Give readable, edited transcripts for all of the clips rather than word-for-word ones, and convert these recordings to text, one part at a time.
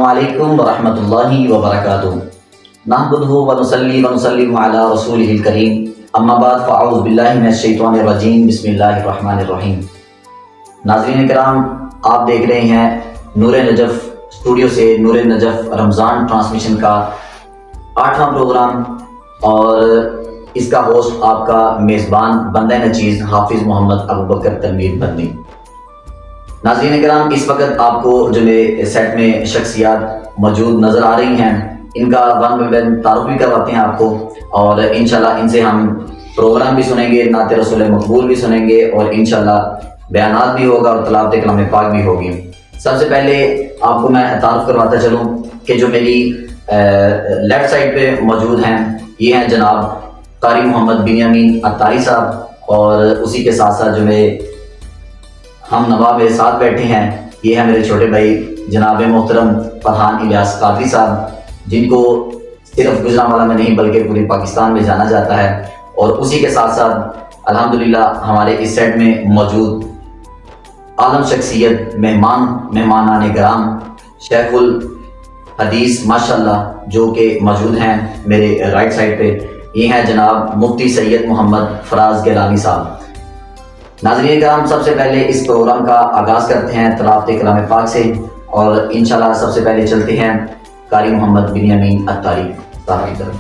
السلام علیکم ورحمۃ اللہ وبرکاتہ نحمدہ ونصلی ونسلم علی رسولہ الکریم اما بعد فاعوذ باللہ من الشیطان الرجیم بسم اللہ الرحمن الرحیم۔ ناظرین کرام، آپ دیکھ رہے ہیں نور نجف اسٹوڈیو سے نور نجف رمضان ٹرانسمیشن کا 8واں پروگرام، اور اس کا ہوسٹ آپ کا میزبان بندہ نچیز حافظ محمد ابوبکر تنویر بندی۔ ناظرین کرام، اس وقت آپ کو جو میرے سیٹ میں شخصیات موجود نظر آ رہی ہیں، ان کا ون بائی ون تعارف بھی کرواتے ہیں آپ کو، اور انشاءاللہ ان سے ہم پروگرام بھی سنیں گے، نعت رسول مقبول بھی سنیں گے، اور انشاءاللہ بیانات بھی ہوگا اور تلاوت کلام پاک بھی ہوگی۔ سب سے پہلے آپ کو میں تعارف کرواتا چلوں کہ جو میری لیفٹ سائڈ پہ موجود ہیں یہ ہیں جناب قاری محمد بنیامین عطاری صاحب، اور اسی کے ساتھ ساتھ جو میرے ہم نواب میرے ساتھ بیٹھے ہیں یہ ہے میرے چھوٹے بھائی جناب محترم فرحان الیاس قادری صاحب، جن کو صرف گجرانوالہ میں نہیں بلکہ پورے پاکستان میں جانا جاتا ہے۔ اور اسی کے ساتھ ساتھ الحمدللہ ہمارے اس سیٹ میں موجود عالم شخصیت مہمانان کرام شیخ الحدیث ماشاءاللہ جو کہ موجود ہیں میرے رائٹ سائڈ پہ، یہ ہیں جناب مفتی سید محمد فراز گیلانی صاحب۔ ناظرین کرام، سب سے پہلے اس پروگرام کا آغاز کرتے ہیں تلاوت کلام پاک سے، اور انشاءاللہ سب سے پہلے چلتے ہیں قاری محمد بنیامین عطاری صاحب کی طرف۔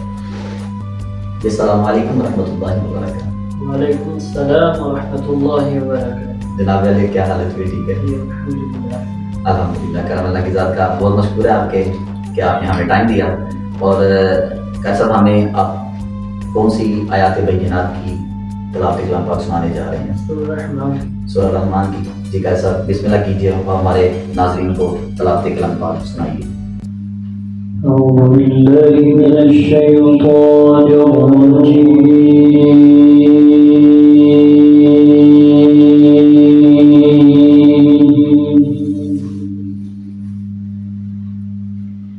السلام علیکم ورحمۃ اللہ وبرکاتہ۔ وعلیکم السلام ورحمۃ اللہ وبرکاتہ۔ جناب علیہ کیا حالت ہوئی؟ ٹھیک ہے الحمدللہ۔ کرم اللہ کی ذات کا بہت مشکور ہے آپ کے کہ آپ نے ہمیں ٹائم دیا، اور کیسا ہمیں آپ کون سی آیات بینات کی تلاوت کلام پاک سنانے جا رہے ہیں؟ سورہ رحمان کی۔ جی کیسا بسم اللہ کیجیے اور ہمارے ناظرین کو تلاوت کلام پاک سنائیے۔ اعوذ باللہ من الشیطان الرجیم،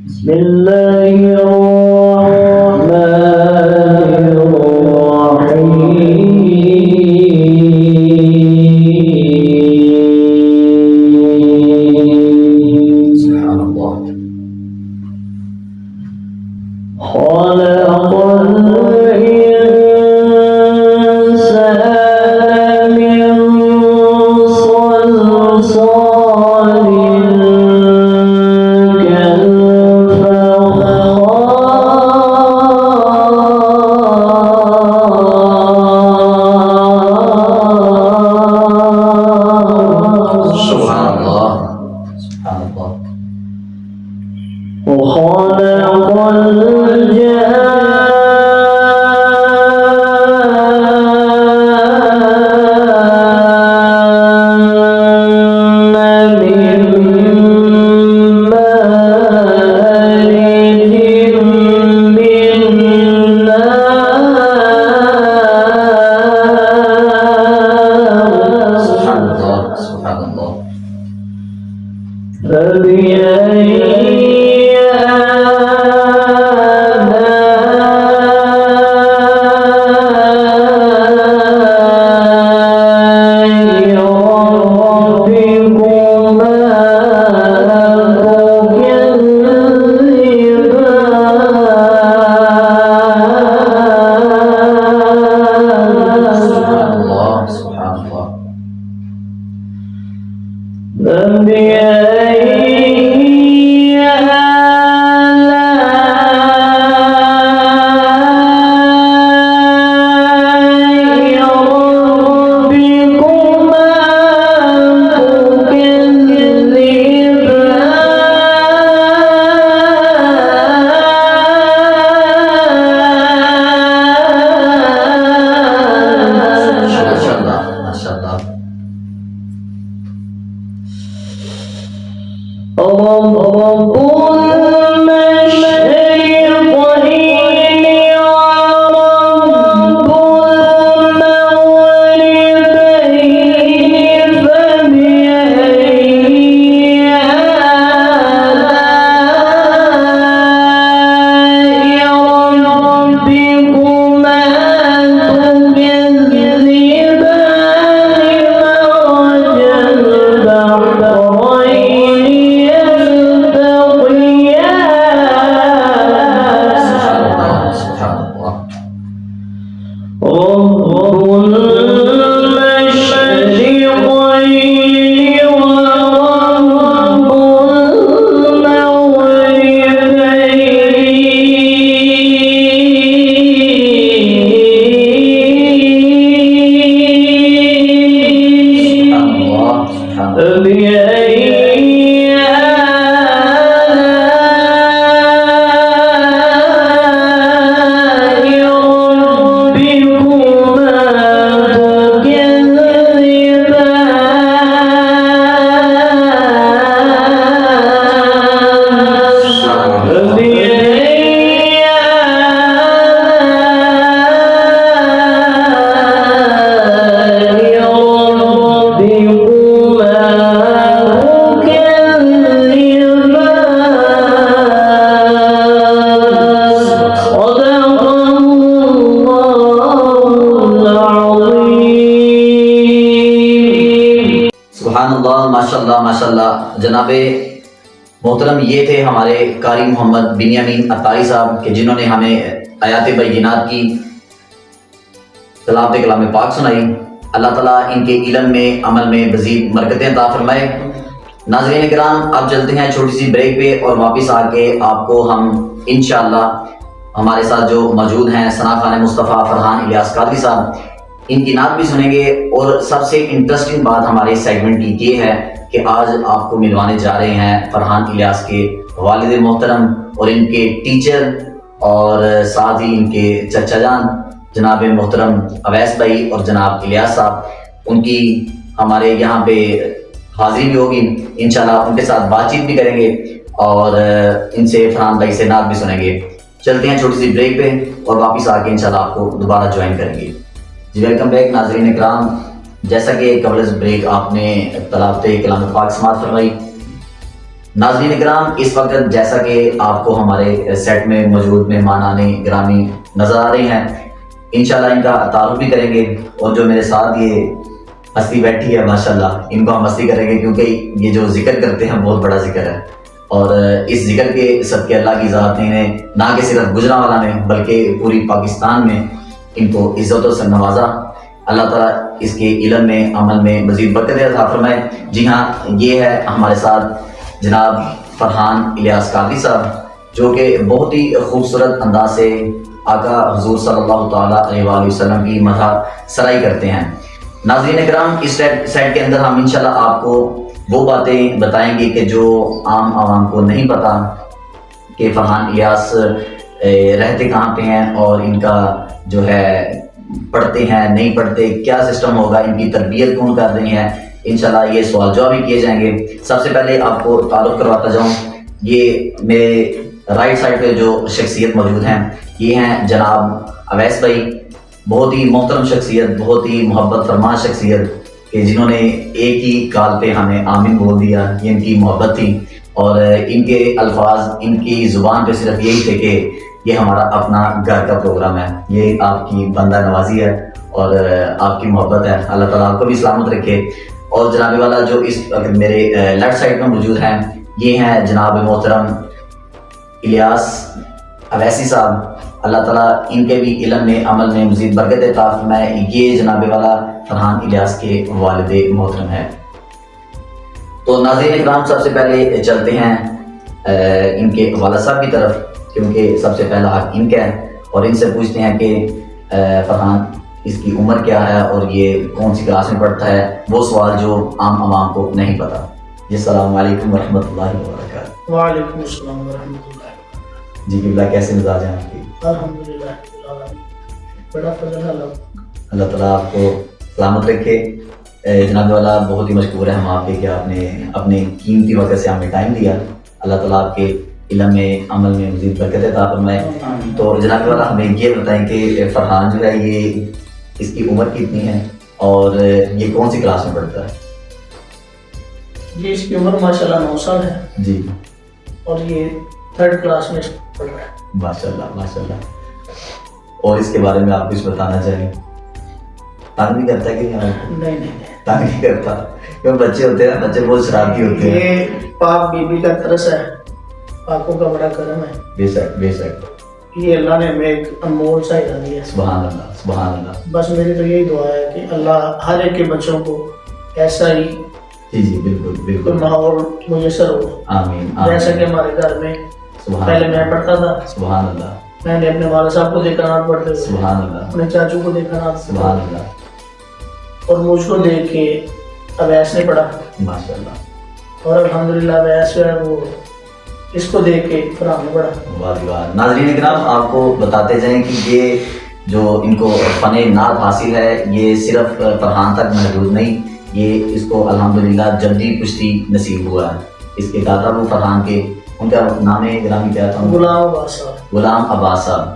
بسم اللہ الرحمن خلق اللہ. رب المشرقين ورب المغربين اللہ. فبأي سبحان اللہ. ماشاء اللہ ماشاء اللہ. جناب محترم یہ تھے ہمارے قاری محمد بنیامین عطاری صاحب کہ جنہوں نے ہمیں آیات بینات کی تلاوت کلام پاک سنائی. اللہ تعالیٰ ان کے علم میں عمل میں مزید برکتیں عطا فرمائے. ناظرین کرام اب چلتے ہیں چھوٹی سی بریک پہ اور واپس آ کے آپ کو ہم انشاءاللہ ہمارے ساتھ جو موجود ہیں ثنا خان مصطفیٰ فرحان الیاس قادری صاحب ان کی نعت بھی سنیں گے. اور سب سے انٹرسٹنگ بات ہمارے سیگمنٹ کی یہ ہے کہ آج آپ کو ملوانے جا رہے ہیں فرحان الیاس کے والد محترم اور ان کے ٹیچر اور ساتھ ہی ان کے چچا جان جناب محترم اویس بھائی اور جناب الیاس صاحب. ان کی ہمارے یہاں پہ حاضری بھی ہوگی انشاءاللہ. ان کے ساتھ بات چیت بھی کریں گے اور ان سے فرحان بھائی سے نعت بھی سنیں گے. چلتے ہیں چھوٹی سی بریک پہ اور واپس آ کے انشاءاللہ آپ کو دوبارہ جوائن کریں گے. جی ویلکم بیک ناظرین اکرام. جیسا کہ قبل از بریک آپ نے تلاوت کلام پاک سماعت فرمائی. ناظرین اکرام اس وقت جیسا کہ آپ کو ہمارے سیٹ میں موجود مہمانان گرامی نظر آ رہے ہیں انشاءاللہ ان کا تعارف بھی کریں گے. اور جو میرے ساتھ یہ ہستی بیٹھی ہے ماشاءاللہ ان کو ہم مستی کریں گے کیونکہ یہ جو ذکر کرتے ہیں بہت بڑا ذکر ہے. اور اس ذکر کے صدقے اللہ کی ذات نے نہ کہ صرف گجرانوالہ میں بلکہ پوری پاکستان میں ان کو عزتوں سے نوازا. اللہ تعالیٰ اس کے علم میں عمل میں مزید برکت عطا فرمائے. جی ہاں یہ ہے ہمارے ساتھ جناب فرحان الیاس قادری صاحب جو کہ بہت ہی خوبصورت انداز سے آقا حضور صلی اللہ تعالیٰ علیہ وآلہ وسلم کی مدح سرائی کرتے ہیں. ناظرین اکرام اس سیٹ کے اندر ہم انشاءاللہ آپ کو وہ باتیں بتائیں گے کہ جو عام عوام کو نہیں پتہ کہ فرحان الیاس رہتے کہاں پہ ہیں اور ان کا جو ہے پڑھتے ہیں نہیں پڑھتے کیا سسٹم ہوگا, ان کی تربیت کون کر رہی ہیں. انشاءاللہ یہ سوال جواب بھی کیے جائیں گے. سب سے پہلے آپ کو تعارف کرواتا جاؤں. یہ میرے رائٹ سائڈ پہ جو شخصیت موجود ہیں یہ ہیں جناب اویس بھائی. بہت ہی محترم شخصیت, بہت ہی محبت فرما شخصیت کہ جنہوں نے ایک ہی کال پہ ہمیں آمین بول دیا. یہ ان کی محبت تھی اور ان کے الفاظ ان کی زبان پہ صرف یہی تھے کہ یہ ہمارا اپنا گھر کا پروگرام ہے. یہ آپ کی بندہ نوازی ہے اور آپ کی محبت ہے. اللہ تعالیٰ آپ کو بھی سلامت رکھے. اور جناب والا جو اس میرے لیفٹ سائڈ میں موجود ہیں یہ ہیں جناب محترم الیاس اویسی صاحب. اللہ تعالیٰ ان کے بھی علم میں عمل میں مزید برکت عطا فرمائے. یہ جناب والا فرحان الیاس کے والد محترم ہے. تو ناظرین اکرام سب سے پہلے چلتے ہیں ان کے والد صاحب کی طرف کیونکہ سب سے پہلا حق ان کا ہے اور ان سے پوچھتے ہیں کہ فرحان اس کی عمر کیا ہے اور یہ کون سی کلاس میں پڑھتا ہے, وہ سوال جو عام عوام کو نہیں پتہ. جی السلام علیکم ورحمۃ اللہ وبرکاتہ. وعلیکم السلام ورحمۃ اللہ. جی قبلہ کیسے مزاج ہیں آپ کی؟ الحمدللہ بڑا فضل ہے اللہ تعالیٰ آپ کو سلامت رکھے. جناب والا بہت ہی مشکور ہے ہم آپ کے کہ آپ نے اپنے قیمتی وقت سے ہمیں ٹائم دیا. اللہ تعالیٰ آپ کے علم میں عمل میں مزید برکت عطا فرمائے. تو جناب والا ہمیں یہ بتائیں کہ فرحان جو ہے یہ اس کی عمر کتنی ہے اور یہ کون سی کلاس میں پڑھتا ہے؟ جی اس کی عمر ماشاءاللہ 9 سال ہے جی اور یہ 3rd کلاس میں پڑھ رہا ہے. ماشاءاللہ ماشاءاللہ. اور اس کے بارے میں آپ کچھ بتانا چاہیں؟ تنگ نہیں کرتا کہ نہیں تنگ نہیں کرتا کیونکہ بچے ہوتے ہیں, بچے بہت شرارتی ہوتے ہیں. یہ پاک بی بی کا ترس ہے, پاکوں کا بڑا کرم ہے. بے شک بے شک. یہ اللہ نے ہمیں ایک انمول سا ہدایت دیا ہے. سبحان اللہ سبحان اللہ. بس میری تو یہی دعا ہے کہ اللہ ہر ایک کے بچوں کو ایسا ہی جی جی بالکل کوئی بالکل. ماحول میسر ہو. آمین جیسا کہ آمین. ہمارے گھر میں سبحان پہلے میں اللہ پڑھتا تھا, سبحان اللہ میں نے اپنے والد صاحب کو دیکھا نعت پڑھتے ہوئے, سبحان اللہ اپنے چاچو کو دیکھا نعت پڑھتے سبحان ہوئے, اللہ. اور مجھ کو دیکھ کے اویس نے پڑھا, ماشاء اللہ. اور الحمدللہ اویس جو ہے وہ اس کو دیکھ کے فرحان نے پڑھا. واہ جی واہ. ناظرین اکرام آپ کو بتاتے جائیں کہ یہ جو ان کو فن نعت حاصل ہے یہ صرف فرحان تک محدود نہیں, یہ اس کو الحمدللہ جدی پشتی نصیب ہوا ہے. اس کے دادا ابو فرحان کے, ان کا نام گرامی کیا تھا؟ غلام عباس صاحب. غلام عباس صاحب.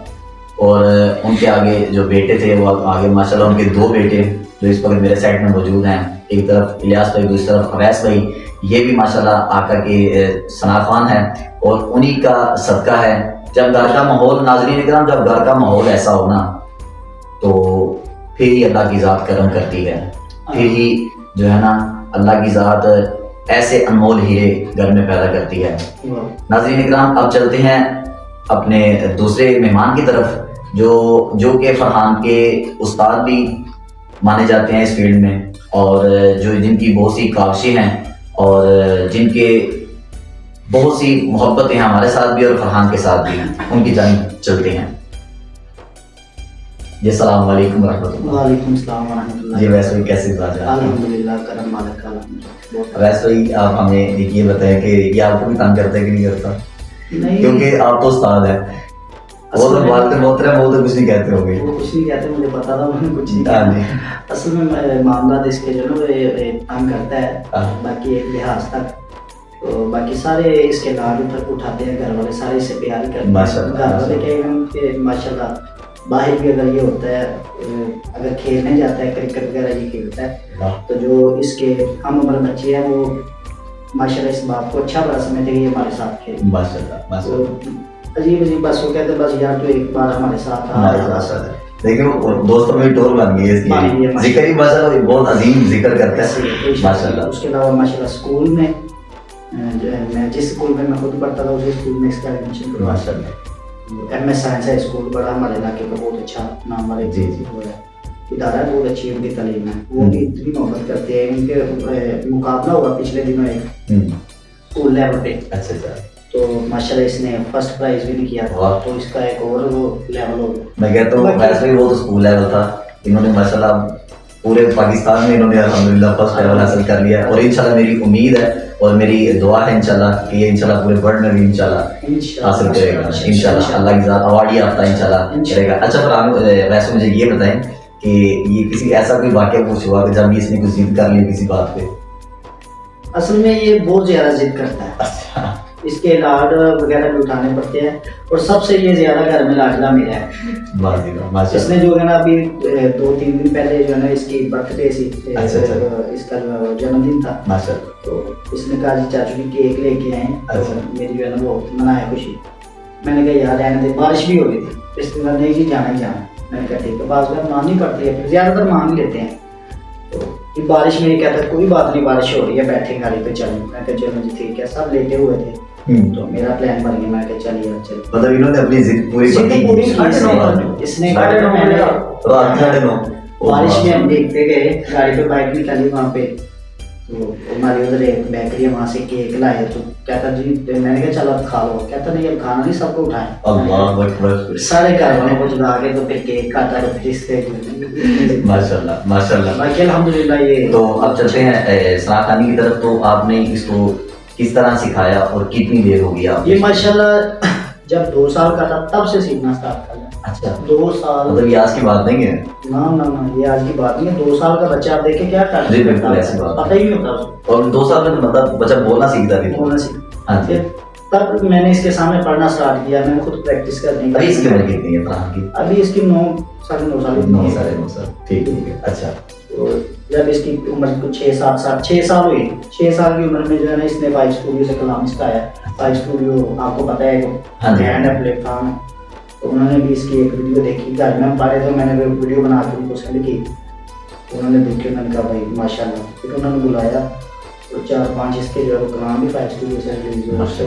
اور ان کے آگے جو بیٹے تھے وہ آگے ماشاءاللہ ان کے دو بیٹے جو اس وقت میرے سائڈ میں موجود ہیں, ایک طرف الیاس بھائی دوسری طرف اویس بھائی, یہ بھی ماشاءاللہ آقا کے شناخوان ہیں اور انہی کا صدقہ ہے. جب گھر کا ماحول, ناظرین اکرام, جب گھر کا ماحول ایسا ہو نا تو پھر ہی اللہ کی ذات کرم کرتی ہے, پھر ہی جو ہے نا اللہ کی ذات ایسے انمول ہیرے گھر میں پیدا کرتی ہے. ناظرین اکرام اب چلتے ہیں اپنے دوسرے مہمان کی طرف جو کہ فرحان کے استاد بھی مانے جاتے ہیں اس فیلڈ میں, اور جن کی بہت سی کاوشیں ہیں اور جن کے بہت سی محبتیں ہیں ہمارے ساتھ بھی اور فرحان کے ساتھ بھی, ان کی جانب چلتے ہیں. جی السلام علیکم ورحمۃ اللہ. وعلیکم السلام ورحمۃ اللہ. جی ویسے کیسے بات ہے؟ الحمدللہ کرم مالک کا الحمد. ویسے ہی آپ ہمیں یہ بتائیں کہ یہ آپ کو بھی تنگ کرتا ہے کہ نہیں کرتا؟ نہیں, کیونکہ آپ تو استاد ہیں, وہ تو بات محترم, وہ تو کچھ نہیں کہتے ہوں گے. وہ کچھ نہیں کہتے, مجھے پتا تھا انہوں نے کچھ نہیں ہاں کہا. جی اصل میں معاملات اس کے جو نا تنگ کرتا ہے, ہاں. باقی ایک لحاظ تک تو باقی سارے اس کے لاڈ اٹھاتے ہیں, گھر والے سارے اس سے پیار کرتے ہیں. ماشاءاللہ. گھر والے کہیں ہم کہ ماشاء اللہ باہر بھی اگر یہ ہوتا ہے, اگر کھیلنے جاتا ہے کرکٹ وغیرہ یہ کھیلتا ہے تو جو اس کے ہم عمر بچے ہیں وہ ماشاء اللہ اس بات کو اچھا بڑا سمجھتے ہیں کہ یہ ہمارے ساتھ کھیل. ماشاءاللہ ماشاءاللہ. عجیب عجیب بس وہ کہتے ہیں بس یار تو ایک بار ہمارے ساتھ دیکھیں دوستوں میں ٹور بن گئی ہے اس کی, ذکر ہی ماشاءاللہ بہت عظیم ذکر کرتا ہے ماشاءاللہ. اس کے علاوہ ماشاء اللہ اسکول میں جو ہے میں جس اسکول میں خود پڑھتا تھا اسی اسکول میں اس کا ایڈمیشن کروا. ماشاءاللہ ایم ایس سائنس ہے اسکول, بڑا ہمارے علاقے کا بہت اچھا نام والے جی جی ادارہ ہے, بہت اچھی ان کی تعلیم ہے. وہ بھی اتنی محبت کرتے ہیں. ان کے مقابلہ ہوا پچھلے دنوں ایک اسکول لیول پہ, اچھا اچھا. تو ماشاءاللہ اس نے فرسٹ پرائز بھی نہیں کیا تھا, تو اس کا ایک اور وہ لیول ہو گیا. میں کہتا ہوں ویسے بھی وہ تو اسکول لیول تھا, انہوں نے ماشاءاللہ پورے پاکستان میں انہوں نے الحمدللہ فرسٹ لیول حاصل کر لیا, اور انشاءاللہ میری امید ہے اور میری دعا ہے انشاءاللہ کہ یہ انشاءاللہ پورے ورلڈ میں بھی انشاءاللہ حاصل کرے گا انشاءاللہ. اللہ کی ذات اوارڈ یافتہ انشاءاللہ کرے گا. اچھا فرحان, ویسے مجھے یہ بتائیں کہ یہ کسی ایسا کوئی واقعہ کچھ ہوا کہ جب اس نے کچھ ضد کر لی کسی بات پہ؟ اصل میں یہ بہت زیادہ ضد کرتا ہے, اچھا اس کے لاڈ وغیرہ بھی اٹھانے پڑتے ہیں, اور سب سے یہ زیادہ گھر میں لاڈلا میرا ہے. اس نے جو ہے نا ابھی 2-3 دن پہلے جو ہے نا اس کی برتھ ڈے سی, اس کا جو جنم دن تھا, تو اس نے کہا جی چاچو کی کیک لے کے آئے, میری جو ہے نا وہ منایا خوشی. میں نے کہا یار رہنے دے, بارش بھی ہو رہی تھی, اس نے نہیں جی جانا ہی جانا. میں نے کہا ٹھیک ہے, بعض بار ماننی پڑتی ہے, زیادہ تر مان لیتے ہیں. تو بارش میں یہ کہتا ہے کوئی بات نہیں, بارش ہو رہی ہے, بیٹھے گاڑی پہ چلیں. میں کہا چلو جی ٹھیک ہے. سب لیٹے ہوئے تھے تو میرا پلان بن گیا. میں کہا چلیے چلیے, مطلب انہوں نے اپنی ضد پوری کی. اس نے بارش میں ہم دیکھتے گئے, گاڑی پہ بائک نکالی وہاں پہ, تو ہماری ادھر ایک بیکری ہے, وہاں سے کیک لائے. تو کہتا جی, میں نے کہا چلو اب کھا لو. کہتا نہیں اب کھانا نہیں, سب کو اٹھائیں. اللہ اکبر. سارے گھر والوں کو جلا کے تو پھر کیک کھاتا ہے رشتے. ماشاءاللہ ماشاءاللہ. باقی الحمدللہ. یہ تو اب چلتے ہیں ثنا خانی کی طرف. تو آپ نے اس کو کس طرح سکھایا اور کتنی دیر ہو گئی آپ؟ یہ ماشاءاللہ جب 2 سال کا تھا تب سے سیکھنا اسٹارٹ کر. اچھا 2 سال, مطلب یہ آج کی بات نہیں ہے؟ نہ یہ آج کی بات نہیں ہے. 2 سال کا بچہ آپ دیکھیں کیا کر جی بالکل ایسی بات, پتہ ہی نہیں ہوتا اس کو. اور 2 سال میں مطلب بچہ بولنا سیکھتا بھی. بولنا سیکھ. ہاں جی. تب میں نے اس کے سامنے پڑھنا اسٹارٹ کیا, میں نے خود پریکٹس کرنے ابھی اس کی عمر کتنی ہے فرحان کی؟ ابھی اس کی 9 سال 9 سال. ٹھیک ہے. اچھا. تو جب اس کی عمر کو 6 سال ہوئی, 6 سال کی عمر میں جو ہے نا اس نے 5 اسٹوڈیو سے کلام سکھایا. 5 اسٹوڈیو آپ کو پتہ ہے برانڈ ہے, پلیٹ فارم. تو انہوں نے بھی اس کی ایک ویڈیو دیکھی, گھر میں پڑھے تو میں نے ویڈیو بنا کے ان کو سینڈ کی. انہوں نے دیکھ کے میں نے کہا بھائی ماشاء اللہ. پھر انہوں نے بلایا, تو 4-5 اس کے جو ہے وہ کلام بھی 5 اسٹوڈیو سے ریلیز ہوئے. اس کے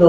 2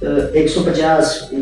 150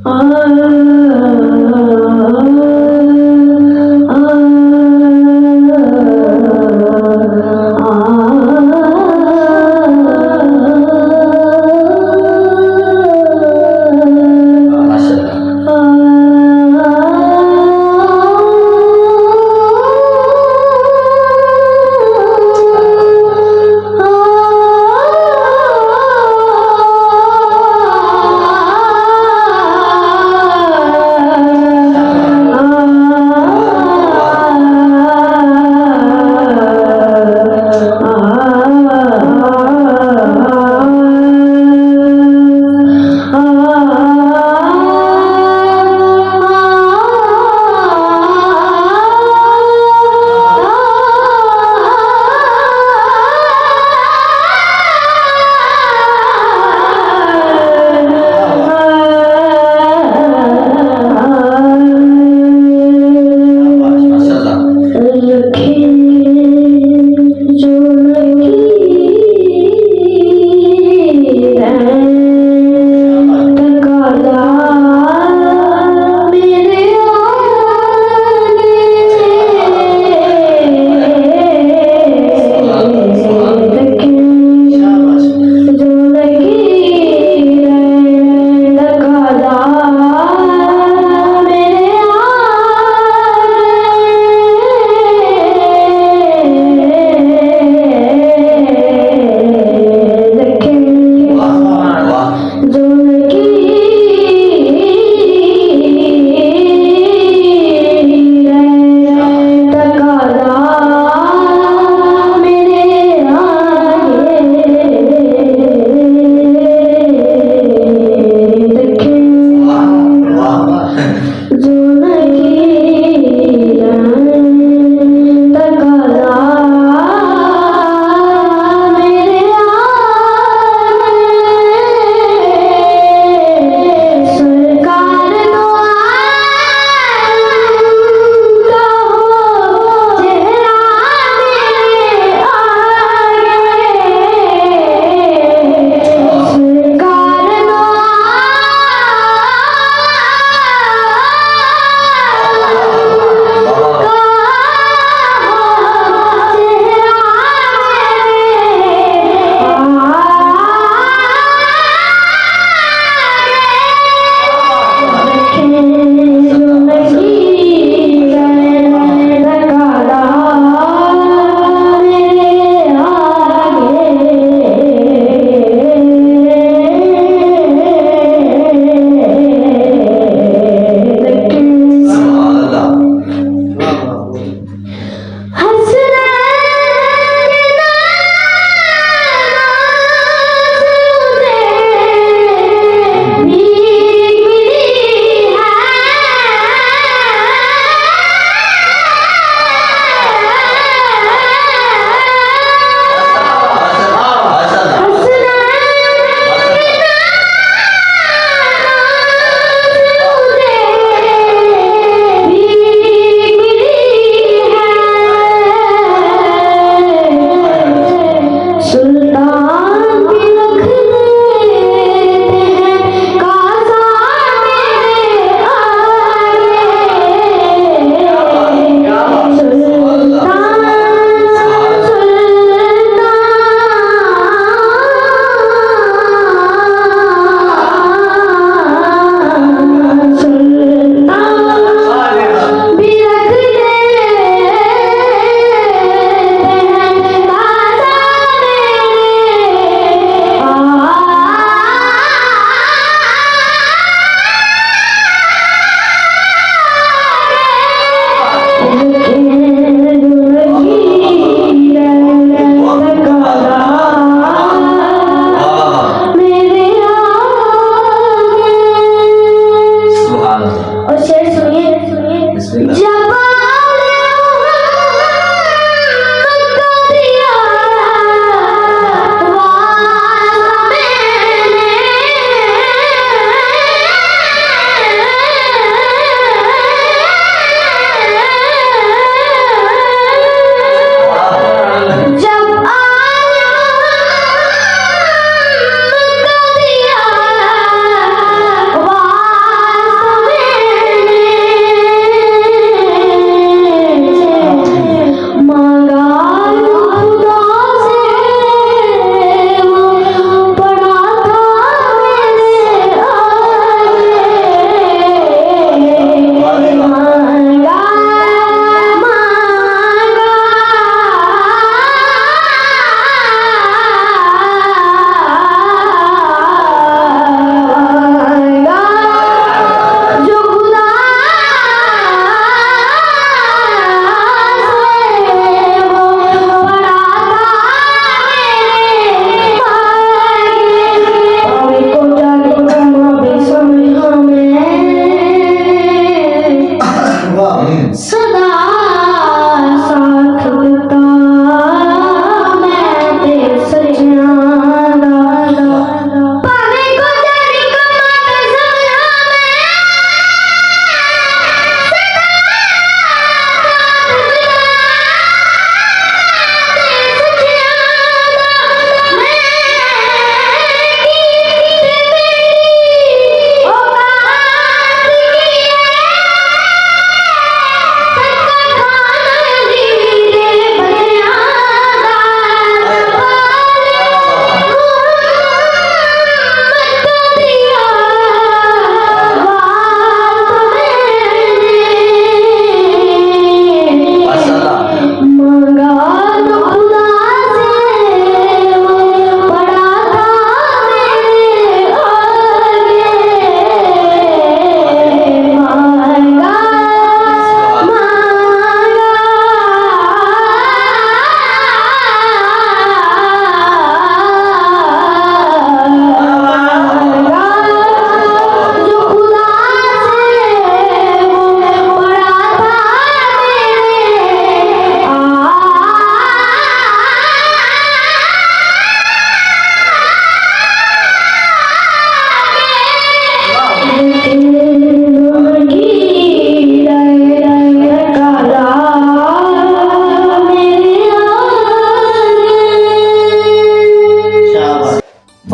Ah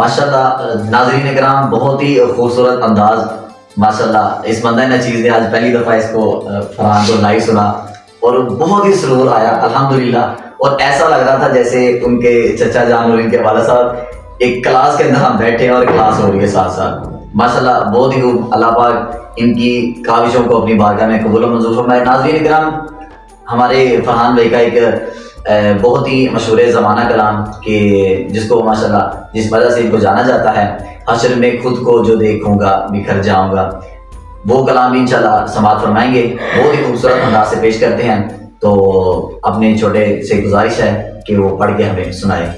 ماشاءاللہ ناظرین کرام بہت ہی خوبصورت انداز ماشاءاللہ اس بندہ نے چیز نے آج پہلی دفعہ اس کو فرحان کو لائیو سنا اور بہت ہی سرور آیا الحمدللہ. اور ایسا لگ رہا تھا جیسے ان کے چچا جان اور ان کے والد صاحب ایک کلاس کے اندر ہم بیٹھے ہیں اور کلاس ہو رہی ہے ساتھ ساتھ. ماشاءاللہ بہت ہی خوب. اللہ پاک ان کی کاوشوں کو اپنی بارگاہ میں قبول و منظور فرمائے. ناظرین کرام ہمارے فرحان بھائی کا ایک بہت ہی مشہور زمانہ کلام کہ جس کو ماشاءاللہ جس وجہ سے ان کو جانا جاتا ہے حشر میں خود کو جو دیکھوں گا بکھر جاؤں گا، وہ کلام بھی انشاءاللہ سماعت فرمائیں گے. بہت ہی خوبصورت انداز سے پیش کرتے ہیں. تو اپنے چھوٹے سے گزارش ہے کہ وہ پڑھ کے ہمیں سنائے.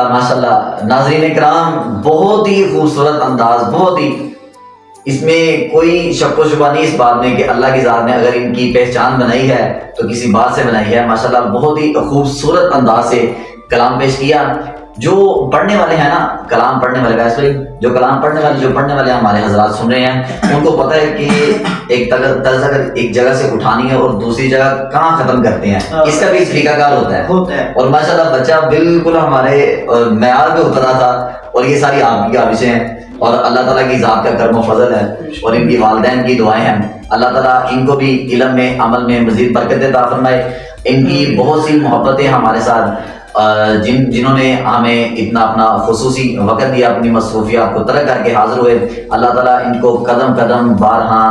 ماشاءاللہ ناظرین کرام بہت ہی خوبصورت انداز، بہت ہی اس میں کوئی شک و شبہ نہیں اس بات میں کہ اللہ کی ذات نے اگر ان کی پہچان بنائی ہے تو کسی بات سے بنائی ہے. ماشاءاللہ بہت ہی خوبصورت انداز سے کلام پیش کیا. جو پڑھنے والے ہیں نا کلام پڑھنے والے ویسے جو کلام پڑھنے والے ہمارے حضرات سن رہے ہیں ان کو پتہ ہے کہ ایک طرز اگر ایک جگہ سے اٹھانی ہے اور دوسری جگہ کہاں ختم کرتے ہیں اس کا بھی طریقہ کار ہوتا ہے. اور ماشاءاللہ بچہ بالکل ہمارے معیار پہ اترا تھا اور یہ ساری آپ کی کاوشیں ہیں اور اللہ تعالیٰ کی ذات کا کرم و فضل ہے اور ان کی والدین کی دعائیں ہیں. اللہ تعالیٰ ان کو بھی علم میں عمل میں مزید برکت عطا فرمائے. ان کی بہت سی محبتیں ہمارے ساتھ جنہوں نے ہمیں اتنا اپنا خصوصی وقت دیا، اپنی مصروفیات کو ترک کر کے حاضر ہوئے. اللہ تعالیٰ ان کو قدم قدم بارہاں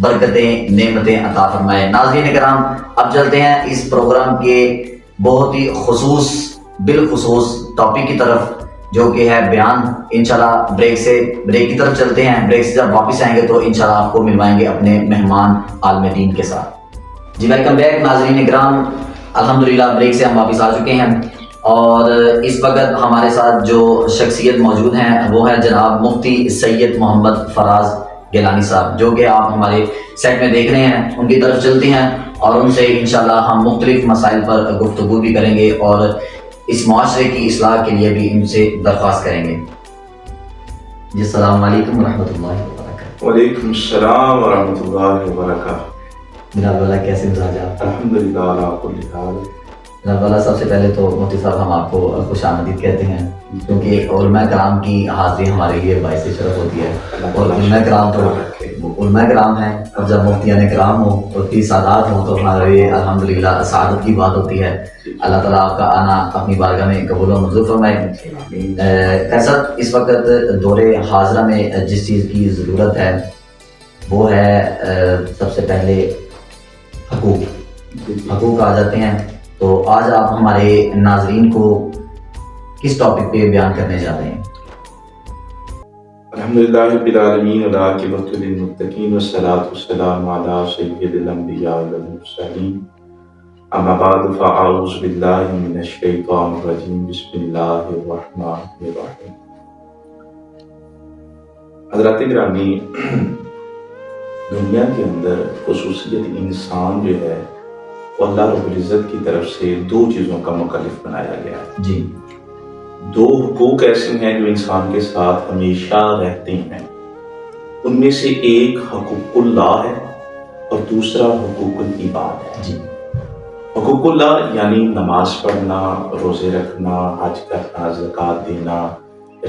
برکتیں نعمتیں عطا فرمائے. ناظرین کرام اب چلتے ہیں اس پروگرام کے بہت ہی بالخصوص ٹاپک کی طرف جو کہ ہے بیان. انشاءاللہ بریک کی طرف چلتے ہیں. بریک سے جب واپس آئیں گے تو انشاءاللہ آپ کو ملوائیں گے اپنے مہمان عالم دین کے ساتھ. جی ویلکم بیک ناظرین کرام. الحمدللہ بریک سے ہم واپس آ چکے ہیں اور اس وقت ہمارے ساتھ جو شخصیت موجود ہیں وہ ہے جناب مفتی سید محمد فراز گیلانی صاحب، جو کہ آپ ہمارے سیٹ میں دیکھ رہے ہیں. ان کی طرف چلتے ہیں اور ان سے انشاءاللہ ہم مختلف مسائل پر گفتگو بھی کریں گے اور اس معاشرے کی اصلاح کے لیے بھی ان سے درخواست کریں گے. جی السلام علیکم ورحمۃ اللہ وبرکاتہ. وعلیکم السلام ورحمۃ اللہ وبرکاتہ. جناب والا کیسے مزاج ہے آپ کا؟ الحمدللہ علی کل حال. جناب والا سب سے پہلے تو مفتی صاحب ہم آپ کو خوش آمدید کہتے ہیں، کیونکہ علماء کرام کی حاضری ہمارے لیے باعث شرف ہوتی ہے. اور علماء کرام تو علماء کرام ہیں، اور جب مفتیان کرام ہوں اور کی سادات ہوں تو ہمارے لیے الحمدللہ سعادت کی بات ہوتی ہے. اللہ تعالیٰ آپ کا آنا اپنی بارگاہ میں قبول و منظور فرمائے. کیسا اس وقت دور حاضرہ میں جس چیز کی ضرورت ہے وہ ہے سب سے پہلے حقوق آ جاتے ہیں. تو آج آپ ہمارے ناظرین کو کس ٹاپک پہ بیان کرنے جا رہے ہیں؟ الحمدللہ رب العالمین والعاقبۃ للمتقین والصلاۃ والسلام علی سید الانبیاء والمرسلین. اما بعد فاعوذ باللہ من الشیطان الرجیم. بسم اللہ الرحمن الرحیم. حضرات گرامی، دنیا کے اندر خصوصیت انسان جو ہے وہ اللہ رب العزت کی طرف سے دو چیزوں کا مکلف بنایا گیا ہے. جی. دو حقوق ایسے ہیں جو انسان کے ساتھ ہمیشہ رہتے ہیں. ان میں سے ایک حقوق اللہ ہے اور دوسرا حقوق العباد ہے. جی. حقوق اللہ یعنی نماز پڑھنا، روزے رکھنا، حج کرنا، زکوٰۃ دینا،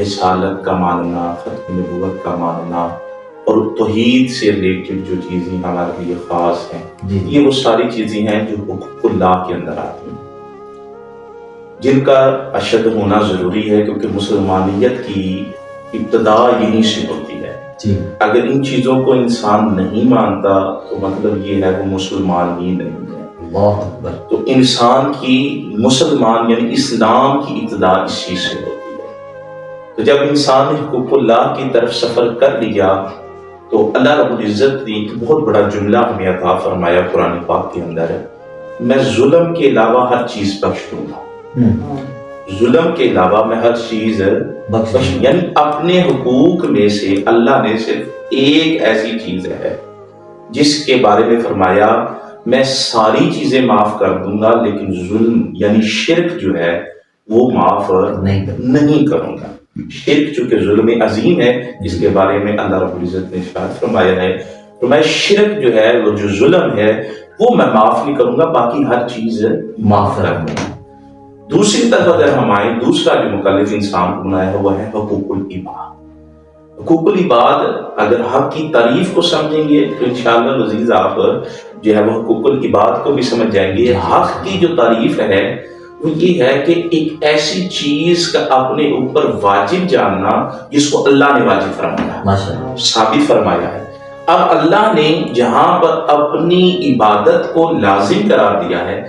رسالت کا ماننا، ختم نبوت کا ماننا اور توحید سے ریلیٹڈ جو چیزیں ہمارے لیے خاص ہیں. جی. یہ وہ ساری چیزیں ہیں جو حقوق اللہ کے اندر آتی ہیں، جن کا اشد ہونا ضروری ہے، کیونکہ مسلمانیت کی ابتدا یہیں سے ہوتی ہے. جی. اگر ان چیزوں کو انسان نہیں مانتا تو مطلب یہ ہے وہ مسلمان ہی نہیں ہے. اللہ اکبر. تو انسان کی مسلمان یعنی اسلام کی ابتدا اس چیز سے ہوتی ہے. تو جب انسان نے حقوق اللہ کی طرف سفر کر لیا تو اللہ رب العزت نے ایک بہت بڑا جملہ ہمیں عطا فرمایا قرآن پاک کے اندر، میں ظلم کے علاوہ ہر چیز بخش دوں گا. ظلم کے علاوہ میں ہر چیز بخش، یعنی اپنے حقوق میں سے اللہ نے صرف ایک ایسی چیز ہے جس کے بارے میں فرمایا میں ساری چیزیں معاف کر دوں گا، لیکن ظلم یعنی شرک جو ہے وہ معاف نہیں کروں گا. شرک چونکہ ظلم عظیم ہے، جس کے بارے میں اللہ رب العزت نے ارشاد فرمایا ہے فرمایا شرک جو ہے وہ جو ظلم ہے وہ میں معاف نہیں کروں گا، باقی ہر چیز معاف کر دوں گا. دوسری طرف اگر ہم آئیں، دوسرا جو مکلف انسان کو بنایا ہے وہ ہے حقوق العباد. حقوق العباد اگر حق کی تعریف کو سمجھیں گے تو انشاءاللہ عزیز آپ جو ہے وہ حقوق العباد کو بھی سمجھ جائیں گے. حق کی جو تعریف ہے وہ یہ ہے کہ ایک ایسی چیز کا اپنے اوپر واجب جاننا جس کو اللہ نے واجب فرمایا، ثابت فرمایا ہے. اب اللہ نے جہاں پر اپنی عبادت کو لازم قرار دیا ہے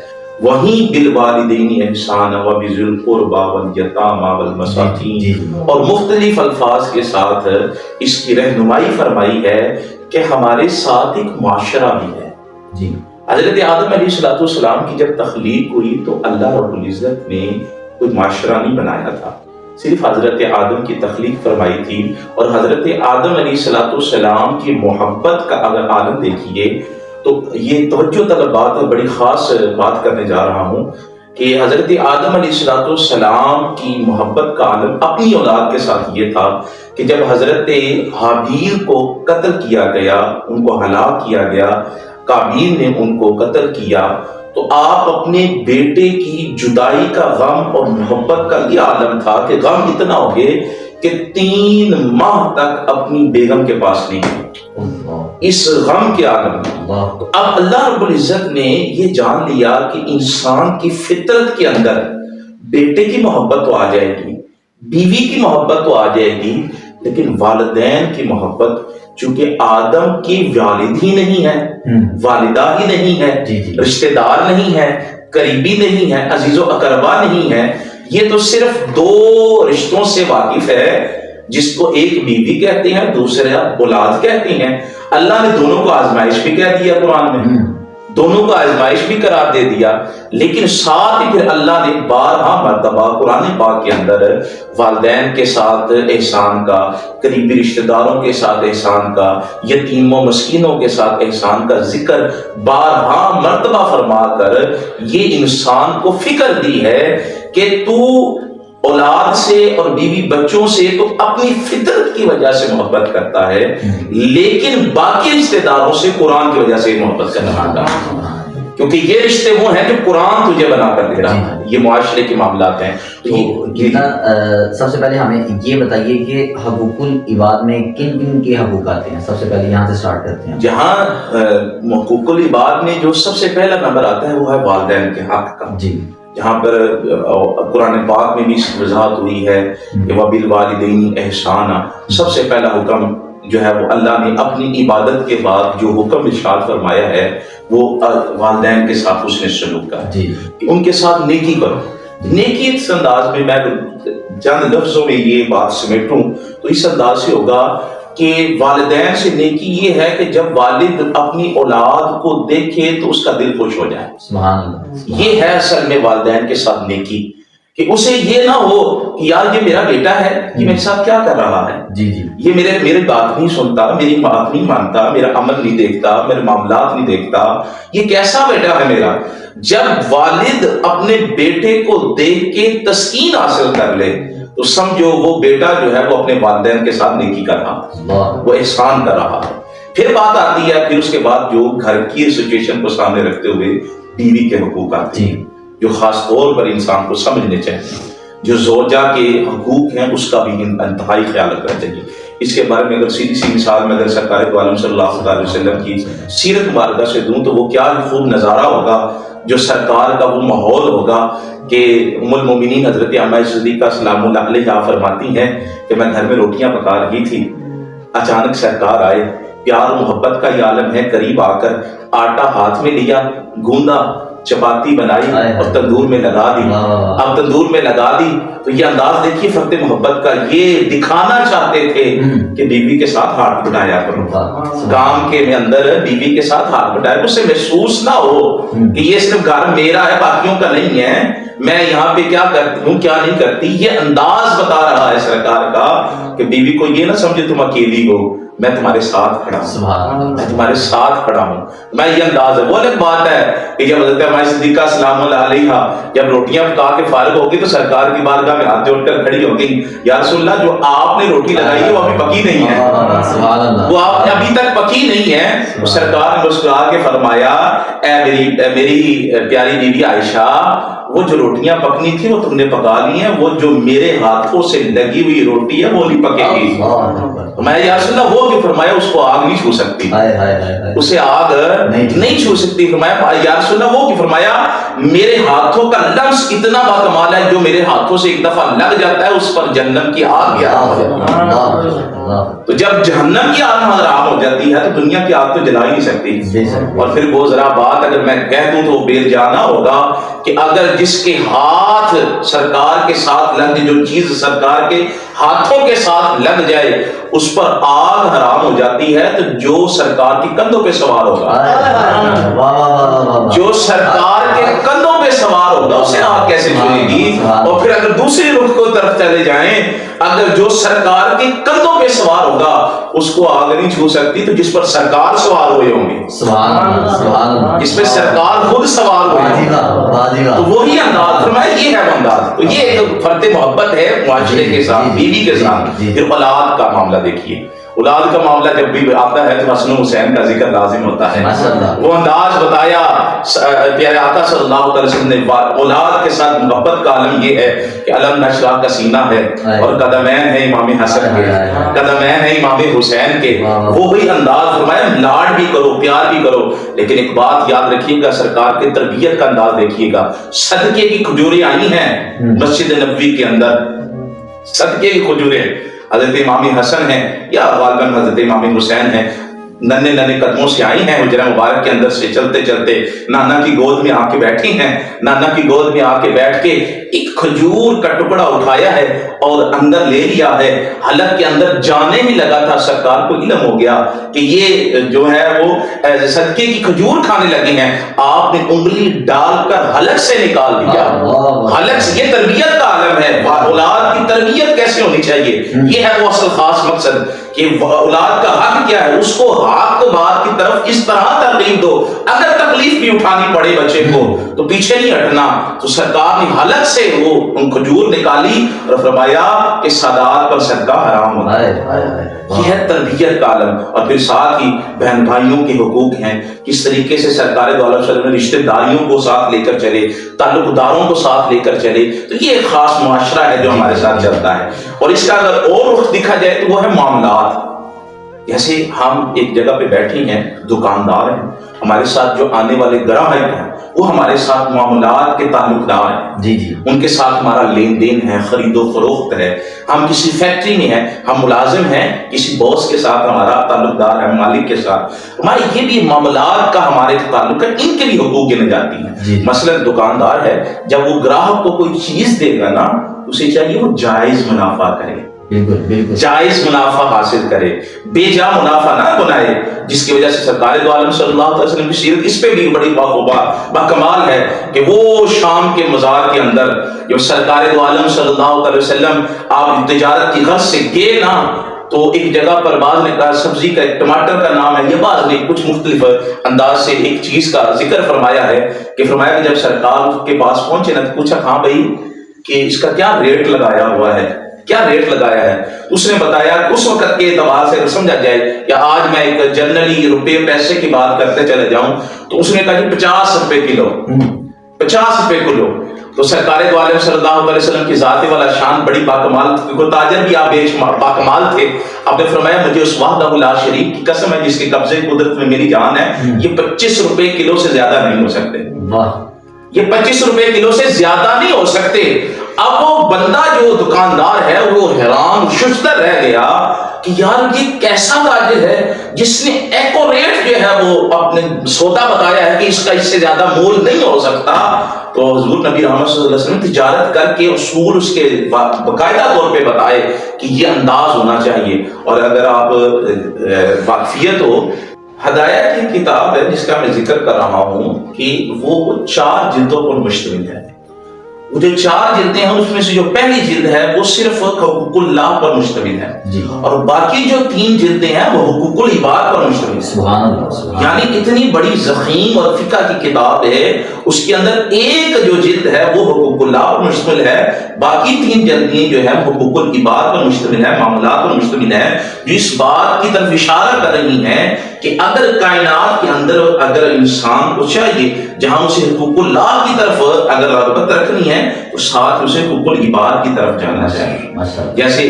وہیں بالوالدین احسانا وبذی القربی والیتامی والمساکین اور مختلف الفاظ کے ساتھ اس کی رہنمائی فرمائی ہے کہ ہمارے ساتھ ایک معاشرہ بھی ہے. جی. حضرت آدم علیہ السلام کی جب تخلیق ہوئی تو اللہ رب العزت نے کوئی معاشرہ نہیں بنایا تھا، صرف حضرت آدم کی تخلیق فرمائی تھی. اور حضرت آدم علیہ السلام کی محبت کا اگر عالم دیکھیے تو یہ توجہ طلب بات ہے، بڑی خاص بات کرنے جا رہا ہوں کہ حضرت آدم علیہ السلام کی محبت کا عالم اپنی اولاد کے ساتھ یہ تھا کہ جب حضرت حابیل کو قتل کیا گیا، ان کو ہلاک کیا گیا، قابیل نے ان کو قتل کیا، تو آپ اپنے بیٹے کی جدائی کا غم اور محبت کا یہ عالم تھا کہ غم اتنا ہو گئے کہ 3 ماہ تک اپنی بیگم کے پاس نہیں گئے اس غم کے عالم میں. تو اب اللہ رب العزت نے یہ جان لیا کہ انسان کی فطرت کے اندر بیٹے کی محبت تو آ جائے گی، بیوی کی محبت تو آ جائے گی، لیکن والدین کی محبت، چونکہ آدم کی والد ہی نہیں ہے، والدہ ہی نہیں ہے، رشتہ دار نہیں ہے، قریبی نہیں ہے، عزیز و اقربا نہیں ہے، یہ تو صرف دو رشتوں سے واقف ہے، جس کو ایک بیوی کہتے ہیں، دوسرے اولاد کہتے ہیں۔ اللہ نے دونوں کو آزمائش بھی کہہ دیا قرآن میں، دونوں کو آزمائش بھی قرار دے دیا، لیکن ساتھ ہی پھر اللہ نے بارہا مرتبہ قرآن پاک کے اندر والدین کے ساتھ احسان کا، قریبی رشتہ داروں کے ساتھ احسان کا، یتیموں مسکینوں کے ساتھ احسان کا ذکر بارہا مرتبہ فرما کر یہ انسان کو فکر دی ہے کہ تو اولاد سے اور بیوی بچوں سے تو اپنی فطرت کی وجہ سے محبت کرتا ہے، لیکن باقی رشتہ داروں سے قرآن کی وجہ سے محبت کرنا چاہتا ہے، کیونکہ یہ رشتے وہ ہیں جو قرآن تجھے بنا کر دے رہا ہے، یہ معاشرے کے معاملات ہیں۔ سب سے پہلے ہمیں یہ بتائیے کہ حقوق العباد میں کن کن کے حقوق آتے ہیں؟ سب سے پہلے یہاں سے سٹارٹ کرتے ہیں۔ جہاں حقوق العباد میں جو سب سے پہلا نمبر آتا ہے وہ ہے والدین کے حق کا، جی، جہاں پر قرآن پاک میں بھی وضاحت ہوئی ہے کہ وَبِالْوَالِدَيْنِ احسانا، سب سے پہلا حکم جو ہے وہ اللہ نے اپنی عبادت کے بعد جو حکم ارشاد فرمایا ہے وہ والدین کے ساتھ حسن سلوک کا، جی، کہ ان کے ساتھ نیکی کرو۔ نیکی اس انداز میں میں چند لفظوں میں یہ بات سمیٹوں تو اس انداز سے ہوگا کہ والدین سے نیکی یہ ہے کہ جب والد اپنی اولاد کو دیکھے تو اس کا دل خوش ہو جائے، سبحان اللہ، یہ ہے اصل میں والدین کے ساتھ نیکی، کہ اسے یہ نہ ہو کہ یار یہ میرا بیٹا ہے، یہ میرے ساتھ کیا کر رہا ہے، جی جی، یہ میری بات نہیں سنتا، میری بات نہیں مانتا، میرا عمل نہیں دیکھتا، میرے معاملات نہیں دیکھتا، یہ کیسا بیٹا ہے میرا۔ جب والد اپنے بیٹے کو دیکھ کے تسکین حاصل کر لے تو سمجھو وہ بیٹا جو ہے وہ اپنے والدین کے ساتھ نیکی کر رہا ہے، وہ احسان کر رہا ہے۔ پھر بات آتی ہے، پھر اس کے بعد جو گھر کی سچویشن کو سامنے رکھتے ہوئے بیوی کے حقوق آتے ہیں جو خاص طور پر انسان کو سمجھنے چاہیے، جو زوجہ کے حقوق ہیں اس کا بھی انتہائی خیال رکھنا چاہیے۔ اس کے بارے میں اگر سیدھی سی مثال میں اگر سرکار دو عالم صلی اللہ علیہ وسلم کی سیرت مبارکہ سے دوں تو وہ کیا خوب نظارہ ہوگا جو سرکار کا وہ ماحول ہوگا کہ ام المومنین حضرت عائشہ صدیقہ سلام اللہ علیہا فرماتی ہیں کہ میں گھر میں روٹیاں پکا رہی تھی، اچانک سرکار آئے، پیار و محبت کا یہ عالم ہے، قریب آ کر آٹا ہاتھ میں لیا، گوندا، چپاتی بنائی اور تندور میں لگا دی۔ اب تندور میں لگا دی تو یہ انداز دیکھیے فرد محبت کا، یہ دکھانا چاہتے تھے کہ بیوی کے ساتھ ہاتھ بٹایا کرو، کام کے اندر بیوی کے ساتھ ہاتھ بٹایا، اس سے محسوس نہ ہو کہ یہ صرف گھر میرا ہے باقیوں کا نہیں ہے، میں یہاں پہ کیا کرتی ہوں کیا نہیں کرتی۔ یہ انداز بتا رہا ہے سرکار کا کہ بیوی کو یہ نہ سمجھے تم اکیلی ہو، میں تمہارے ساتھ کھڑا ہوں، میں تمہارے ساتھ کھڑا ہوں، میں یہ انداز ہے۔ وہ الگ بات ہے کہ جب حضرت عائشہ صدیقہ سلام اللہ علیہا جب روٹیاں پکا کے فارغ ہوگی تو سرکار کی بارگاہ میں ہاتھ جوڑ کر کھڑی ہوگی، یا رسول اللہ جو آپ نے روٹی لگائی ہے وہ ابھی پکی نہیں ہے، وہ آپ ابھی تک پکی نہیں ہے۔ سرکار نے مسکرا کے فرمایا، اے میری پیاری بیوی عائشہ، وہ جو روٹیاں پکنی تھی وہ تم نے پکا لی ہیں، وہ جو میرے ہاتھوں سے لگی ہوئی روٹی ہے وہ نہیں پکے گی۔ میں یا رسول اللہ وہ کہ فرمایا اس کو آگ نہیں چھو سکتی، اسے آگ نہیں چھو سکتی۔ فرمایا یا رسول اللہ وہ کہ فرمایا میرے ہاتھوں کا لمس اتنا باکمال ہے، جو میرے ہاتھوں سے ایک دفعہ لگ جاتا ہے اس پر جہنم کی آگ یا تو جب جہنم کی آگ حرام ہو جاتی ہے تو دنیا کی آگ تو جلا ہی نہیں سکتی۔ اور پھر وہ ذرا بات اگر میں کہہ دوں تو بے جانا ہوگا کہ اگر جس کے ہاتھ سرکار کے ساتھ لگ جو چیز سرکار کے ہاتھوں کے ساتھ لگ جائے اس پر آگ حرام ہو جاتی ہے، تو جو سرکار کی کندھوں پہ سوار ہوگا، جو سرکار کے کندھوں پہ سوار ہوگا اسے آگ کیسے چھوئے گی؟ اور پھر اگر دوسری رخ کو طرف چلے جائیں، اگر جو سرکار کے کندھوں پہ سوار ہوگا اس کو آگ نہیں چھو سکتی، تو جس پر سرکار سوار ہوئے ہوں گے، جس پہ سرکار خود سوار ہوئے ہوں، تو وہی انداز فرمایا یہ ہے انداز۔ تو یہ ایک فرد محبت ہے معاشرے کے ساتھ، بیوی کے ساتھ۔ پھر اولاد کا معاملہ دیکھیے، اولاد کا معاملہ جب بھی آتا ہے تو حسن و حسین کا ذکر لازم ہوتا ہے۔ وہ انداز بتایا پیارے آقا صلی اللہ علیہ وسلم نے، اولاد کے ساتھ محبت کا عالم یہ ہے کہ علم نشرہ کا سینہ ہے اور قدمین ہے امام حسن کے، قدمین ہے امام حسین کے، وہی انداز فرمایا لاڈ بھی کرو پیار بھی کرو۔ لیکن ایک بات یاد رکھیے گا، سرکار کی تربیت کا انداز دیکھیے گا، صدقے کی کھجوریں آئی ہیں مسجد نبوی کے اندر، صدقے کی کھجوریں، حضرت امام حسن ہیں یا غالباً حضرت امام حسین ہیں، ننھے ننھے قدموں سے آئی ہیں حجرہ مبارک کے اندر سے چلتے چلتے نانا کی گود میں آ کے بیٹھی ہیں. نانا کی گود میں آ کے بیٹھ کے ایک کھجور کا ٹکڑا اٹھایا ہے اور اندر لے لیا ہے. حلق کے اندر جانے ہی لگا تھا, سرکار کو علم ہو گیا کہ یہ جو ہے وہ صدقے کی کھجور کھانے لگے ہیں. آپ نے انگلی ڈال کر حلق سے نکال دیا. حلق سے, یہ تربیت کا عالم ہے. اولاد کی تربیت کیسے ہونی چاہیے, یہ ہے وہ اصل خاص مقصد کہ اولاد کا حق کیا ہے, اس کو حق بات کی طرف اس طرح ترغیب دو. اگر تکلیف بھی اٹھانی پڑے بچے کو تو پیچھے نہیں ہٹنا. تو سرکار نے حلق سے وہ ان کھجور نکالی اور فرمایا کہ سادات پر صدقہ حرام ہوتا ہے. یہ ہے تربیت کا عالم. اور پھر ساتھ ہی بہن بھائیوں کے حقوق ہیں, کس طریقے سے سرکار دو عالم صلی اللہ علیہ وسلم نے رشتہ داریوں کو ساتھ لے کر چلے, تعلق داروں کو ساتھ لے کر چلے. تو یہ ایک خاص معاشرہ ہے جو ہمارے ساتھ چلتا ہے. اور اس کا اگر اور رخ دیکھا جائے تو وہ ہے معاملات. جیسے ہم ایک جگہ پہ بیٹھے ہیں, دکاندار ہیں, ہمارے ساتھ جو آنے والے گراہک ہیں وہ ہمارے ساتھ معاملات کے تعلق دار ہیں. جی جی, ان کے ساتھ ہمارا لین دین ہے, خرید و فروخت ہے. ہم کسی فیکٹری میں ہیں, ہم ملازم ہیں, کسی باس کے ساتھ ہمارا تعلق دار ہے, مالک کے ساتھ ہمارے یہ بھی معاملات کا ہمارے تعلق ہے. ان کے بھی حقوق گنے جاتی ہیں. جی. مثلا دکاندار ہے, جب وہ گراہک کو کوئی چیز دے گا نا, اسے چاہیے وہ جائز منافع کرے, بالکل بالکل, جائز منافع حاصل کرے, بے جا منافع نہ بنائے. جس کی وجہ سے سرکار دو عالم صلی اللہ علیہ وسلم کی سیرت اس پہ بھی بڑی باکمال ہے کہ وہ شام کے مزار کے اندر جب سرکار دو عالم صلی اللہ علیہ وسلم آپ تجارت کی غرض سے گئے نا, تو ایک جگہ پر بعض نے کہا سبزی کا, ایک ٹماٹر کا نام ہے, یہ بعض نے کچھ مختلف انداز سے ایک چیز کا ذکر فرمایا ہے کہ فرمایا کہ جب سرکار کے پاس پہنچے نا تو پوچھا ہاں بھائی کہ اس کا کیا ریٹ لگایا ہوا ہے, کیا ریٹ لگایا ہے. اس نے بتایا اس وقت کے اعتبار سے سمجھا جائے یا آج میں ایک جنرلی روپے پیسے کی بات کرتے چلے جاؤں, تو اس نے کہا جی 50 روپے کلو, 50 روپے کلو. تو سرکار دو عالم صلی اللہ علیہ وسلم کی ذات والا شان بڑی باکمال, کیونکہ تاجر بھی آپ باکمال تھے. آپ نے فرمایا مجھے اس وحدہ لا شریک کی قسم ہے جس کے قبضے قدرت میں میری جان ہے, یہ 25 روپے کلو سے زیادہ نہیں ہو سکتے. یہ 25 روپے کلو سے زیادہ نہیں ہو سکتے. اب وہ بندہ جو دکاندار ہے وہ حیران ششدر رہ گیا کہ یار یہ کیسا تاجر ہے جس نے ایکوریٹ جو ہے وہ اپنے سودا بتایا ہے کہ اس کا اس سے زیادہ مول نہیں ہو سکتا. تو حضور نبی رحمت صلی اللہ علیہ وسلم تجارت کر کے اصول اس کے باقاعدہ طور پہ بتائے کہ یہ انداز ہونا چاہیے. اور اگر آپ واقفیت ہو, ہدایت کی کتاب ہے جس کا میں ذکر کر رہا ہوں کہ وہ 4 جلدوں پر مشتمل ہے. وہ جو 4 جلدیں ہیں اس میں سے جو پہلی جلد ہے وہ صرف حقوق اللہ پر مشتمل ہے جی, اور باقی جو 3 جلدیں ہیں وہ حقوق العباد پر مشتمل ہے. سبحان اللہ, سبحان یعنی اتنی بڑی ضخیم اور فقہ کی کتاب ہے, اس کے اندر ایک جو جلد ہے وہ حقوق اللہ پر مشتمل ہے, باقی 3 جلدیں جو ہے حقوق العباد پر مشتمل ہے, معاملات پر مشتمل ہے, جو اس بات کی طرف اشارہ کر رہی ہیں کہ اگر کائنات کے اندر اگر انسان کو چاہیے جہاں اسے حقوق اللہ کی طرف اگر رغبت رکھنی ہے تو ساتھ اسے حقوق العباد کی طرف جانا چاہیے. جیسے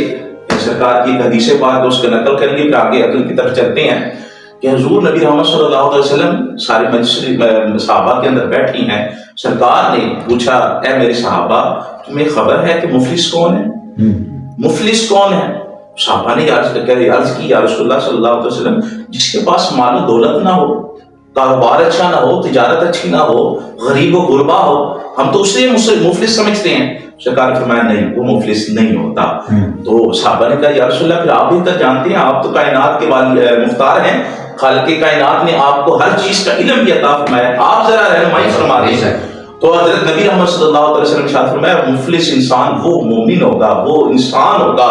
سرکار کی حدیث پاک اس کا نقل کریں گے پھر آگے عقل کی طرف چلتے ہیں کہ حضور نبی محمد صلی اللہ علیہ وسلم سارے مجلس صحابہ کے اندر بیٹھی ہیں. سرکار نے پوچھا اے میرے صحابہ تمہیں خبر ہے کہ مفلس کون ہے؟ مفلس کون ہے؟ صحابہ نے عرض کی یا رسول اللہ صلی اللہ علیہ وسلم جس کے پاس مال و دولت نہ ہو, کاروبار اچھا نہ ہو, تجارت اچھی نہ ہو, غریب و غربا ہو, ہم تو اسے مفلس سمجھتے ہیں. سرکار نے فرمایا نہیں, وہ مفلس نہیں ہوتا. تو صحابہ نے کہا یا رسول اللہ پھر آپ بھی تو جانتے ہیں, آپ تو کائنات کے مختار ہیں, خالق کائنات نے آپ کو ہر چیز کا علم بھی عطا فرمایا, آپ ذرا رہنمائی فرما دیں. تو حضرت نبی محمد صلی اللہ علیہ وسلم نے فرمایا مفلس انسان وہ مومن ہوگا, وہ انسان ہوگا,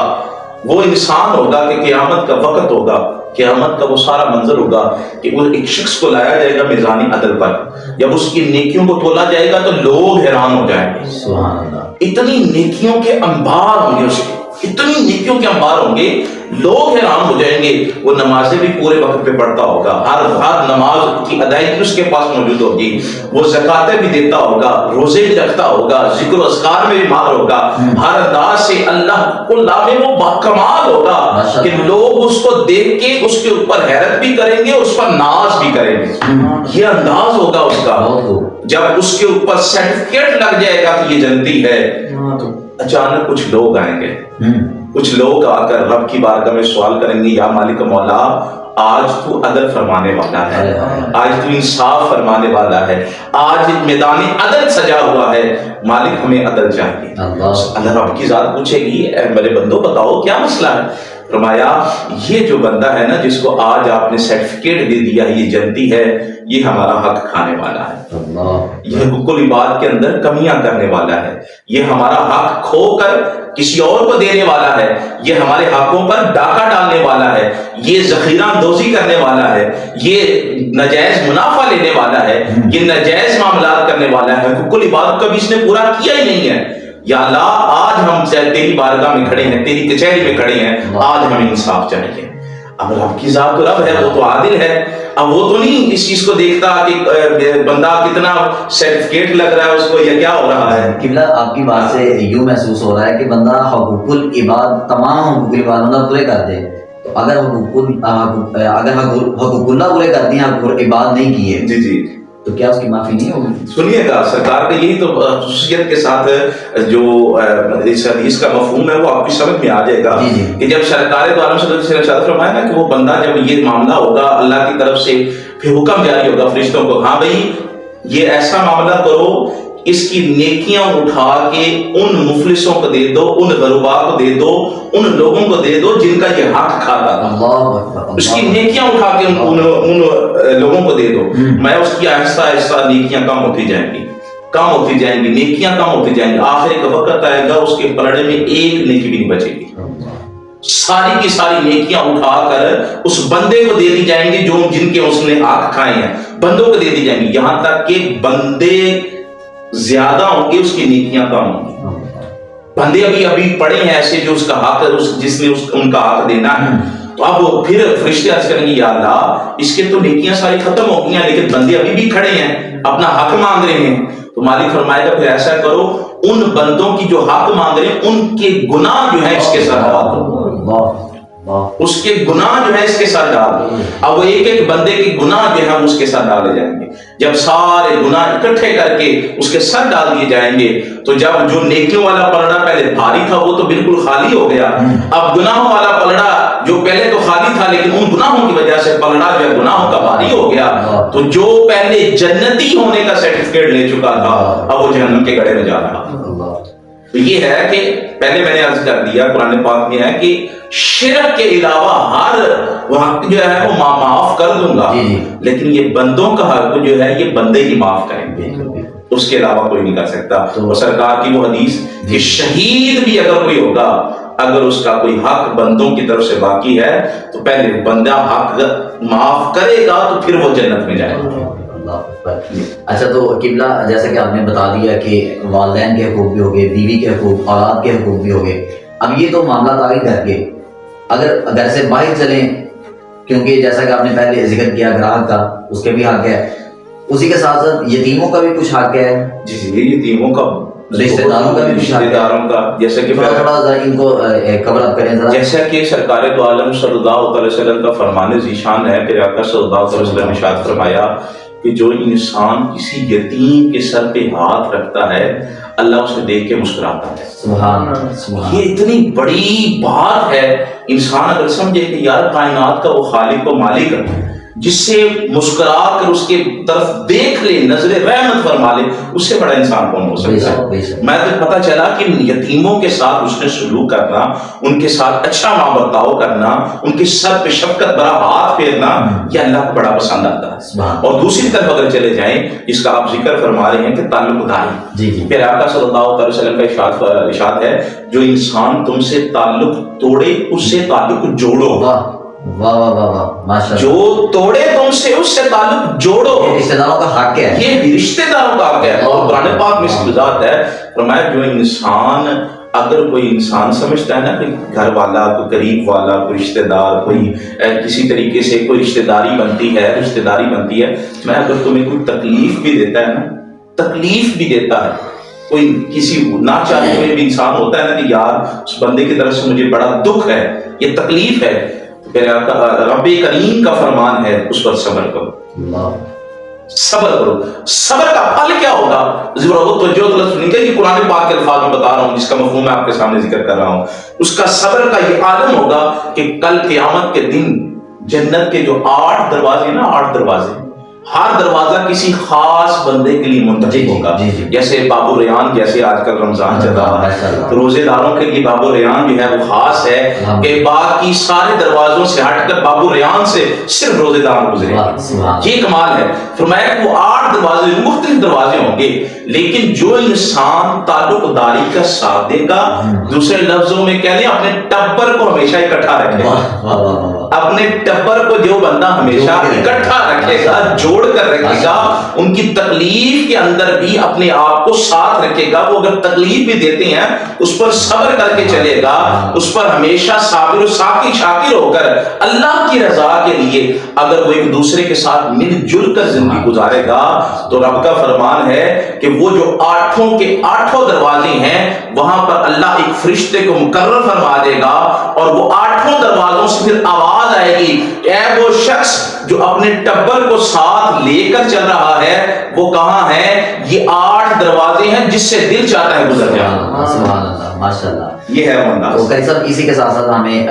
وہ انسان ہوگا کہ قیامت کا وقت ہوگا, قیامت کا وہ سارا منظر ہوگا کہ وہ ایک شخص کو لایا جائے گا میزان عدل پر, جب اس کی نیکیوں کو تولا جائے گا تو لوگ حیران ہو جائیں گے. سبحان اللہ, اتنی نیکیوں کے انبار ہوں گے, اس کے اتنی نیکیوں کے انبار ہوں گے, لوگ حیران ہو جائیں گے. وہ نمازیں بھی پورے وقت پہ پڑھتا ہوگا, ہر نماز کی ادائیگی اس کے پاس موجود ہوگی, وہ زکاتیں بھی دیتا ہوگا, روزے بھی رکھتا ہوگا, ذکر و اذکار میں بھی ماہر ہوگا, ہر انداز سے اللہ کو میں وہ باکمال ہوگا کہ لوگ اس کو دیکھ کے اس کے اوپر حیرت بھی کریں گے, اس پر ناز بھی کریں گے. یہ انداز ہوگا اس کا. جب اس کے اوپر سرٹیفکیٹ لگ جائے گا کہ یہ جنتی ہے, تو اچانک کچھ لوگ آئیں گے, کچھ لوگ آ کر رب کی بارگاہ میں سوال کریں گے یا مالک مولا آج تو عدل فرمانے والا ہے، آج تو انصاف فرمانے والا ہے، آج میدان عدل سجا ہوا ہے، مالک ہمیں عدل چاہیے۔ اللہ رب کی ذات پوچھے گی اے میرے بندو بتاؤ کیا مسئلہ ہے؟ فرمایا یہ جو بندہ ہے نا جس کو آج آپ نے سرٹیفکیٹ دے دیا ہے، یہ جنتی ہے، یہ ہمارا حق کھانے والا ہے، یہ حقوق العباد کے اندر کمیاں کرنے والا ہے، یہ ہمارا حق کھو کر کسی اور کو دینے والا ہے، یہ ہمارے حقوں پر ڈاکہ ڈالنے والا ہے، یہ ذخیرہ اندوزی کرنے والا ہے، یہ ناجائز منافع لینے والا ہے، یہ ناجائز معاملات کرنے والا ہے، حقوق العباد کبھی اس نے پورا کیا ہی نہیں ہے۔ یا اللہ آج ہم تیری بارگاہ میں کھڑے ہیں، تیری کچہری میں کھڑے ہیں، آج ہمیں انصاف چاہیے۔ اب رب کی ذات تو رب ہے، وہ تو عادل ہے، اب وہ تو نہیں اس چیز کو دیکھتا کہ بندہ کتنا سرٹیفکیٹ لگ رہا ہے اس کو یا کیا ہو رہا ہے۔ قبلہ آپ کی بات سے یوں محسوس ہو رہا ہے کہ بندہ حقوق العباد تمام حقوق العباد بندہ پورے کر دے، تو اگر حقوق اللہ پورے کر دیے، حقوق العباد نہیں کیے، جی جی، تو کیا اس کی معافی نہیں ہوگی؟ سنیے گا، سرکار کا یہی تو خصوصیت کے ساتھ جو اس حدیث کا مفہوم ہے وہ آپ کی سمجھ میں آ جائے گا کہ جب سرکار دو عالم صلی اللہ علیہ وسلم فرمایا نا کہ وہ بندہ جب یہ معاملہ ہوگا اللہ کی طرف سے پھر حکم جاری ہوگا فرشتوں کو، ہاں بھائی یہ ایسا معاملہ کرو، اس کی نیکیاں اٹھا کے ان مفلسوں کو دے دو، ان غرباء کو دے دو، ان لوگوں کو دے دو جن کا یہ حق کھاتا تھا، اس کی نیکیاں اٹھا کے ان لوگوں کو دے دو، میں اس کی آہستہ آہستہ نیکیاں کم ہوتی جائیں گی، کم ہوتی جائیں گی، نیکیاں کم ہوتی جائیں گی، آخر ایک وقت آئے گا اس کے پلڑے میں ایک نیکی بھی نہیں بچے گی، ساری کی ساری نیکیاں اٹھا کر اس بندے کو دے دی جائیں گی جو جن کے اس نے حق کھائے ہیں، بندوں کو دے دی جائیں گی، یہاں تک کہ بندے زیادہ ہوں گے اس کی نیکیاں کم ہوں گی۔ بندے ابھی پڑے ہیں ایسے جو اس کا حق جس نے ان کا حق دینا ہے، تو اب پھر فرشتے عرض کریں گے یا اللہ اس کے تو نیکیاں ساری ختم ہو گئی ہیں لیکن بندے ابھی بھی کھڑے ہیں اپنا حق مانگ رہے ہیں، تو مالک فرمائے گا پھر ایسا کرو ان بندوں کی جو حق مانگ رہے ہیں ان کے گناہ جو ہے اس کے ساتھ ڈال دو، اس کے گناہ جو ہے اس کے ساتھ ڈال دو۔ اب وہ ایک ایک بندے کے گناہ جو ہے اس کے ساتھ ڈالے جائیں گے، جب سارے گناہ اکٹھے کر کے اس کے ساتھ ڈال دیے جائیں گے تو جب جو نیکیوں والا پلڑا پہلے بھاری تھا وہ تو بالکل خالی ہو گیا، اب گناہوں والا پلڑا جو پہلے تو خالی تھا لیکن ان گناہوں کی وجہ سے پلڑا جو ہے گناہوں کا بھاری ہو گیا، تو جو پہلے جنتی ہونے کا سرٹیفکیٹ لے چکا تھا اب وہ جہنم کے گڑھے میں جا رہا۔ تو یہ ہے کہ پہلے میں نے عرض کر دیا قرآن پاک میں ہے کہ شرک کے علاوہ ہر حق جو ہے وہ معاف کر دوں گا، لیکن یہ بندوں کا حق جو ہے یہ بندے ہی معاف کریں گے، اس کے علاوہ کوئی نہیں کر سکتا۔ اور سرکار کی وہ حدیث کہ شہید بھی اگر کوئی ہوگا اگر اس کا کوئی حق بندوں کی طرف سے باقی ہے تو پہلے بندہ حق معاف کرے گا تو پھر وہ جنت میں جائے گا۔ اچھا تو قبلہ جیسا کہ آپ نے بتا دیا کہ والدین کے حقوق بھی ہو گئے، بیوی کے حقوق، اولاد کے حقوق بھی ہو گئے، اب یہ تو معاملات آگے کر کے اگر گھر سے باہر چلیں، کیونکہ جیسا کہ آپ نے پہلے ذکر کیا گراہک کا اس کے بھی حق ہے، اسی کے ساتھ ساتھ یتیموں کا بھی کچھ حق ہے، جی جی یتیموں کا، رشتہ داروں کا بھی رشتہ داروں کا، جیسا کہ تھوڑا ان کو کور اپ کریں ذرا۔ جیسا کہ سرکار دو عالم صلی اللہ علیہ وسلم کا فرمان ذیشان ہے کہ آقا صلی اللہ علیہ وسلم نے ارشاد فرمایا کہ جو انسان کسی یتیم کے سر پہ ہاتھ رکھتا ہے اللہ اسے دیکھ کے مسکراتا ہے۔ سبحان اللہ، یہ اتنی بڑی بات ہے، انسان اگر سمجھے کہ یار کائنات کا وہ خالق و مالک ہے جس سے مسکرا کر اس کے طرف دیکھ لے، نظر رحمت فرما لے، اس سے بڑا انسان کون ہو سکتا ہے؟ میں تو پتہ چلا کہ یتیموں کے ساتھ اس نے سلوک کرنا، ان کے ساتھ اچھا برتاؤ کرنا، ان کے سر پہ شفقت بھرا ہاتھ پھیرنا، یہ اللہ کو بڑا پسند آتا ہے۔ اور دوسری طرف اگر چلے جائیں جس کا آپ ذکر فرما رہے ہیں کہ تعلق داری، پھر آقا صلی اللہ علیہ وسلم کا ارشاد ہے جو انسان تم سے تعلق توڑے اس سے تعلق جوڑو۔ واہ واہ واہ واہ، ماشاءاللہ، جو توڑے تم سے اس سے تعلق جوڑو، یہ رشتہ داروں کا حق ہے، یہ رشتہ داروں کا حق ہے۔ اور قرآن پاک میں اس کی وضاحت ہے، فرمایا جو انسان اگر کوئی انسان سمجھتا ہے نا کہ گھر والا، کوئی قریب والا، کوئی رشتہ دار، کوئی کسی طریقے سے کوئی رشتہ داری بنتی ہے، میں اگر تمہیں کوئی تکلیف بھی دیتا ہے نا، تکلیف بھی دیتا ہے، کوئی کسی نہ چاہتے ہوئے بھی انسان ہوتا ہے نا کہ یار اس بندے کی طرف سے مجھے بڑا دکھ ہے، یہ تکلیف ہے، رب کریم کا فرمان ہے اس پر صبر کرو، صبر کرو۔ صبر کا پھل کیا ہوگا؟ قرآن پاک کے الفاظ میں بتا رہا ہوں جس کا مفہوم میں آپ کے سامنے ذکر کر رہا ہوں، اس کا صبر کا یہ عالم ہوگا کہ کل قیامت کے دن جنت کے جو 8 دروازے نا، 8 دروازے، ہر دروازہ کسی خاص بندے کے لیے منتخب ہوگا. جیسے باب الریان، جیسے آج کل رمضان چل رہا ہے تو روزے داروں کے لیے باب الریان جو ہے وہ خاص ہے کہ باقی سارے دروازوں سے ہٹ کر باب الریان سے صرف روزے دار گزرے. یہ کمال ہے. فرمایا کہ وہ 8 دروازے مختلف دروازے ہوں گے، لیکن جو انسان تعلق داری کا ساتھ دے گا، دوسرے لفظوں میں کہہ لیں اپنے ٹبر کو ہمیشہ اکٹھا رکھے گا، اپنے ٹبر کو جو بندہ ہمیشہ اکٹھا رکھے گا، جوڑ کر رکھے گا، ان کی تکلیف کے اندر بھی اپنے آپ کو ساتھ رکھے گا. وہ اگر تکلیف بھی دیتے ہیں اس پر صبر کر کے چلے گا، اس پر ہمیشہ صابر و شاکر ہو کر اللہ کی رضا کے لیے اگر وہ ایک دوسرے کے ساتھ مل جل کر زندگی گزارے گا تو رب کا فرمان ہے کہ وہ جو 8 کے 8 دروازے ہیں وہاں پر اللہ ایک فرشتے کو مقرر فرما دے گا اور وہ 8 دروازوں سے پھر آواز آئے گی کہ اے وہ شخص جو اپنے ٹبر کو ساتھ لے کر چل رہا ہے وہ کہاں ہے؟ یہ 8 دروازے ہیں جس سے دل چاہتا ہے گزر جائے. سبحان اللہ، ماشاءاللہ. یہ ہے وہ انداز. تو قاری صاحب اسی کے ساتھ ساتھ ہمیں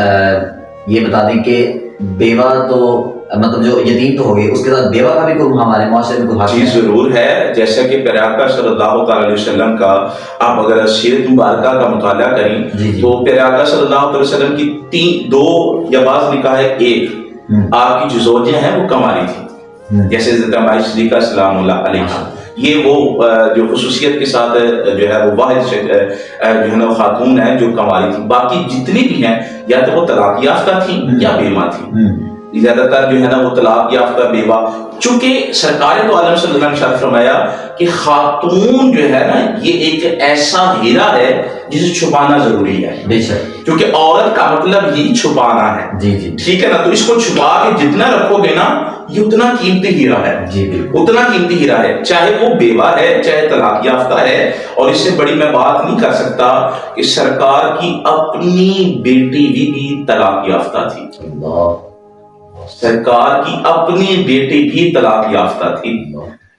یہ بتا دیں کہ بیوہ تو مطلب جو یتیم تو ہو گئی، اس کے ساتھ بیوہ کا بھی کوئی ہمارے معاشرے میں کوئی حق چیز ضرور ہے. جیسا کہ پیارے آقا صلی اللہ تعالی علیہ وسلم کا آپ اگر سیرت مبارکہ کا مطالعہ کریں تو پیارے آقا صلی اللہ علیہ وسلم کی 2 یا بعض نکاح ہے 1 آپ کی جو زوجیں ہیں وہ کماری تھی، جیسے حضرت عائشہ صدیقہ سلام اللہ علیہا، یہ وہ جو خصوصیت کے ساتھ جو ہے وہ واحد جو ہے نا خاتون ہے جو کماری تھی. باقی جتنی بھی ہیں یا تو وہ طلاق یافتہ تھیں یا بیوہ تھیں. زیادہ تر جو ہے نا وہ طلاق یافتہ بیوہ. چونکہ سرکار تو عالم صلی اللہ علیہ وسلم نے فرمایا کہ خاتون جو ہے نا یہ ایک ایسا ہیرا ہے جسے چھپانا ضروری ہے. بے شک، کیونکہ عورت کا مطلب ہی چھپانا ہے. ٹھیک ہے نا. تو اس کو چھپا کے جتنا رکھو گے نا یہ اتنا قیمتی ہیرا ہے. اتنا قیمتی ہیرا ہے، چاہے وہ بیوہ ہے چاہے طلاق یافتہ ہے. اور اس سے بڑی میں بات نہیں کر سکتا کہ سرکار کی اپنی بیٹی بھی طلاق یافتہ تھی. سرکار کی اپنی بیٹی بھی طلاق یافتہ تھی.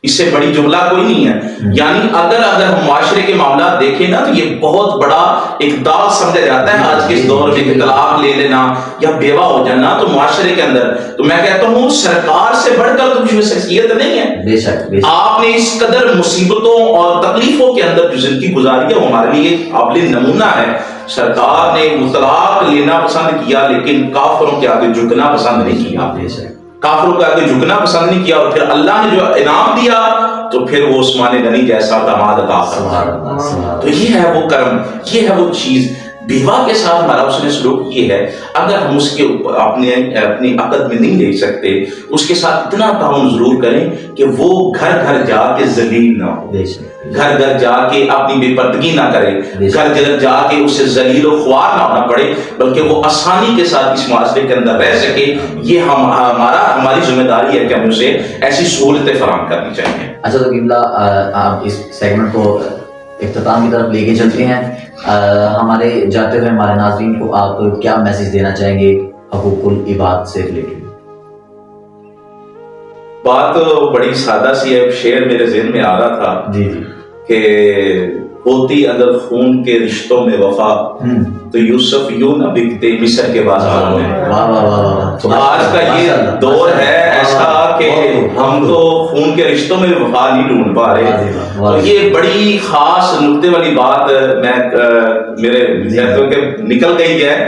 اس سے بڑی جملہ کوئی نہیں ہے. یعنی اگر ہم معاشرے کے معاملات دیکھیں نا تو یہ بہت بڑا اقدار سمجھا جاتا ہے آج کے اس دور میں کہ طلاق لے لینا یا بیوہ ہو جانا تو معاشرے کے اندر. تو میں کہتا ہوں سرکار سے بڑھ کر تو کچھ شخصیت نہیں ہے. بے شک آپ نے اس قدر مصیبتوں اور تکلیفوں کے اندر جو زندگی گزاری ہے وہ ہمارے لیے قابل نمونہ ہے. سرکار نے طلاق لینا پسند کیا لیکن کافروں کے آگے جھکنا پسند نہیں کیا. کافروں کے آگے جھکنا پسند نہیں کیا اور پھر اللہ نے جو انعام دیا تو پھر وہ عثمان غنی جیسا داماد عطا فرمایا. تو یہ ہے وہ کرم، یہ ہے وہ چیز. بیوہ کے ساتھ ہمارا اس نے سلوک یہ ہے اگر ہم اس کے اپنی عقد میں نہیں لے سکتے اس کے ساتھ اتنا تعاون ضرور کریں کہ وہ گھر گھر جا کے ذلیل نہ ہو، گھر گھر جا کے اپنی بے پردگی نہ کرے، گھر گھر جا کے اسے ذلیل و خوار نہ ہونا پڑے بلکہ وہ آسانی کے ساتھ اس معاشرے کے اندر رہ سکے. یہ ہماری ذمہ داری ہے کہ ہمیں اسے ایسی سہولتیں فراہم کرنی چاہیے. اچھا تو قبلہ آپ اس سیگمنٹ کو اختتام کی طرف لے کے چلتے ہیں. ہمارے جاتے ہوئے ہمارے ناظرین کو آپ کیا میسج دینا چاہیں گے حقوق العباد سے ریلیٹڈ؟ بات بڑی سادہ سی ہے. شعر میرے ذہن میں آ رہا تھا کہ ہوتی اگر خون کے رشتوں میں وفا تو یوسف یوں نہ بکتے مصر کے بازاروں میں. آج کا یہ دور ہے ایسا کہ ہم تو خون کے رشتوں میں وفا نہیں ڈھونڈ پا رہے. اور یہ بڑی خاص نکتے والی بات میں میرے ذہن کے نکل گئی ہے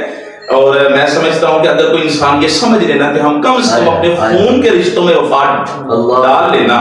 اور میں سمجھتا ہوں کہ اگر کوئی انسان یہ سمجھ لینا کہ ہم کم سے کم اپنے خون کے رشتوں میں وفا ڈال لینا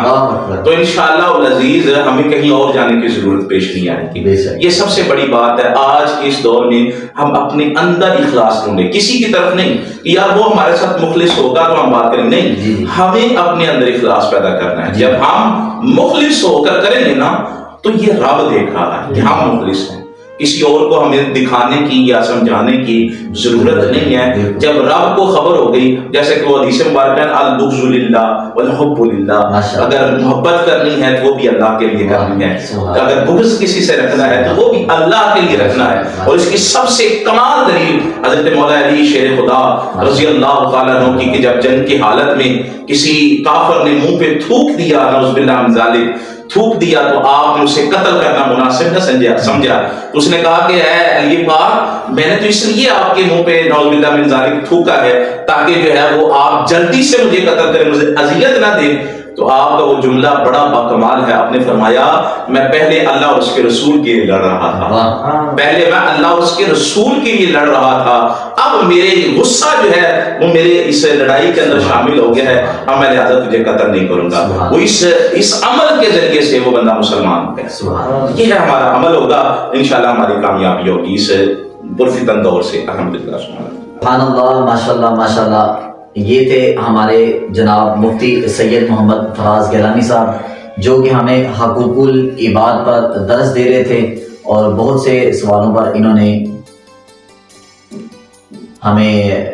تو انشاءاللہ العزیز ہمیں کہیں اور جانے کی ضرورت پیش نہیں آئے گی. یہ سب سے بڑی بات ہے آج کے اس دور میں. ہم اپنے اندر اخلاص ڈھونڈیں، کسی کی طرف نہیں یار وہ ہمارے ساتھ مخلص ہوگا تو ہم بات کریں، نہیں، ہمیں اپنے اندر اخلاص پیدا کرنا ہے. جب ہم مخلص ہو کر کریں گے نا تو یہ رب دیکھ رہا ہے کہ ہم مخلص ہیں. کسی اور کو ہمیں دکھانے کی یا سمجھانے کی ضرورت نہیں ہے. جب رب کو خبر ہو گئی جیسے کہ وہ حدیث مبارکہ ہے البغض للہ والحب للہ، اگر محبت کرنی ہے تو وہ بھی اللہ کے لیے کرنی ہے، اگر بغض کسی سے رکھنا ہے تو وہ بھی اللہ کے لیے رکھنا ہے. اور اس کی سب سے کمال دلیل حضرت مولا علی شیر خدا رضی اللہ تعالیٰ عنہ کی کہ جب جنگ کی حالت میں کسی کافر نے منہ پہ تھوک دیا، نعوذ باللہ من ذالک، تھوک دیا تو آپ نے اسے قتل کرنا مناسب نہ سمجھا. تو اس نے کہا کہ اے علی پاک، میں نے تو اس لیے آپ کے منہ پہ نعوذ باللہ من ذالک تھوکا ہے تاکہ جو ہے وہ آپ جلدی سے مجھے قتل کریں، مجھے اذیت نہ دیں. تو آپ کا وہ جملہ بڑا باکمال ہے. آپ نے فرمایا میں پہلے اللہ اور اس کے رسول کے لیے لڑ رہا تھا، پہلے میں اللہ اور اس کے رسول کے لیے لڑ رہا تھا، اب میرے غصہ جو ہے وہ میرے اس لڑائی کے اندر شامل ہو گیا ہے، اب میں لہٰذا تجھے قتل نہیں کروں گا. وہ اس عمل کے ذریعے سے وہ بندہ مسلمان ہے. یہ ہے ہمارا عمل ہوگا، انشاءاللہ ہماری کامیابی ہوگی اس پرفتن دور سے. الحمدللہ. سبحان اللہ، ماشاء اللہ ماشاء اللہ. یہ تھے ہمارے جناب مفتی سید محمد فراز گیلانی صاحب، جو کہ ہمیں حقوق العباد پر درس دے رہے تھے، اور بہت سے سوالوں پر انہوں نے ہمیں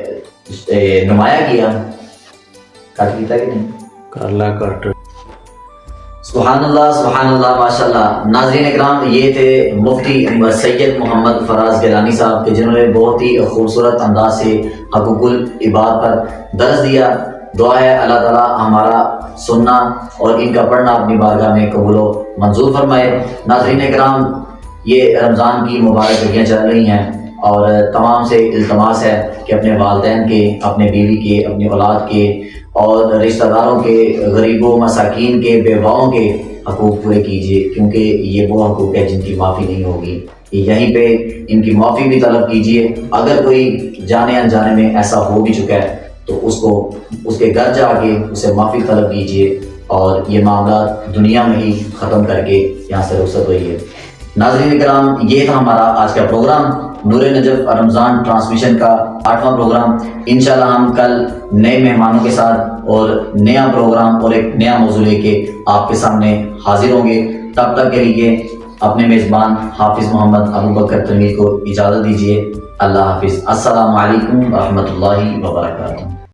نمایاں کیا. کٹ کیتا کہ نہیں؟ کالا کٹ. سبحان اللہ ماشاء اللہ. ناظرین اکرام، یہ تھے مفتی سید محمد فراز گیلانی صاحب، کہ جنہوں نے بہت ہی خوبصورت انداز سے حقوق العباد پر درس دیا. دعا ہے اللہ تعالیٰ ہمارا سننا اور ان کا پڑھنا اپنی بارگاہ میں قبول و منظور فرمائے. ناظرین اکرام، یہ رمضان کی مبارک گھڑیاں چل رہی ہیں، اور تمام سے التماس ہے کہ اپنے والدین کے، اپنے بیوی کے، اپنی اولاد کے اور رشتہ داروں کے، غریبوں مساکین کے، بیواؤں کے حقوق پورے کیجیے، کیونکہ یہ وہ حقوق ہے جن کی معافی نہیں ہوگی. یہیں پہ ان کی معافی بھی طلب کیجیے. اگر کوئی جانے انجانے میں ایسا ہو بھی چکا ہے تو اس کو اس کے گھر جا کے اسے معافی طلب کیجیے، اور یہ معاملات دنیا میں ہی ختم کر کے یہاں سے رخصت ہوئیے. ناظرین کرام، یہ تھا ہمارا آج کا پروگرام، نور نجف رمضان ٹرانسمیشن کا 8واں پروگرام. انشاءاللہ ہم کل نئے مہمانوں کے ساتھ اور نیا پروگرام اور ایک نیا موضوع لے کے آپ کے سامنے حاضر ہوں گے. تب تک کے لیے اپنے میزبان حافظ محمد ابوبکر تنویر کو اجازت دیجیے. اللہ حافظ. السلام علیکم ورحمۃ اللہ وبرکاتہ.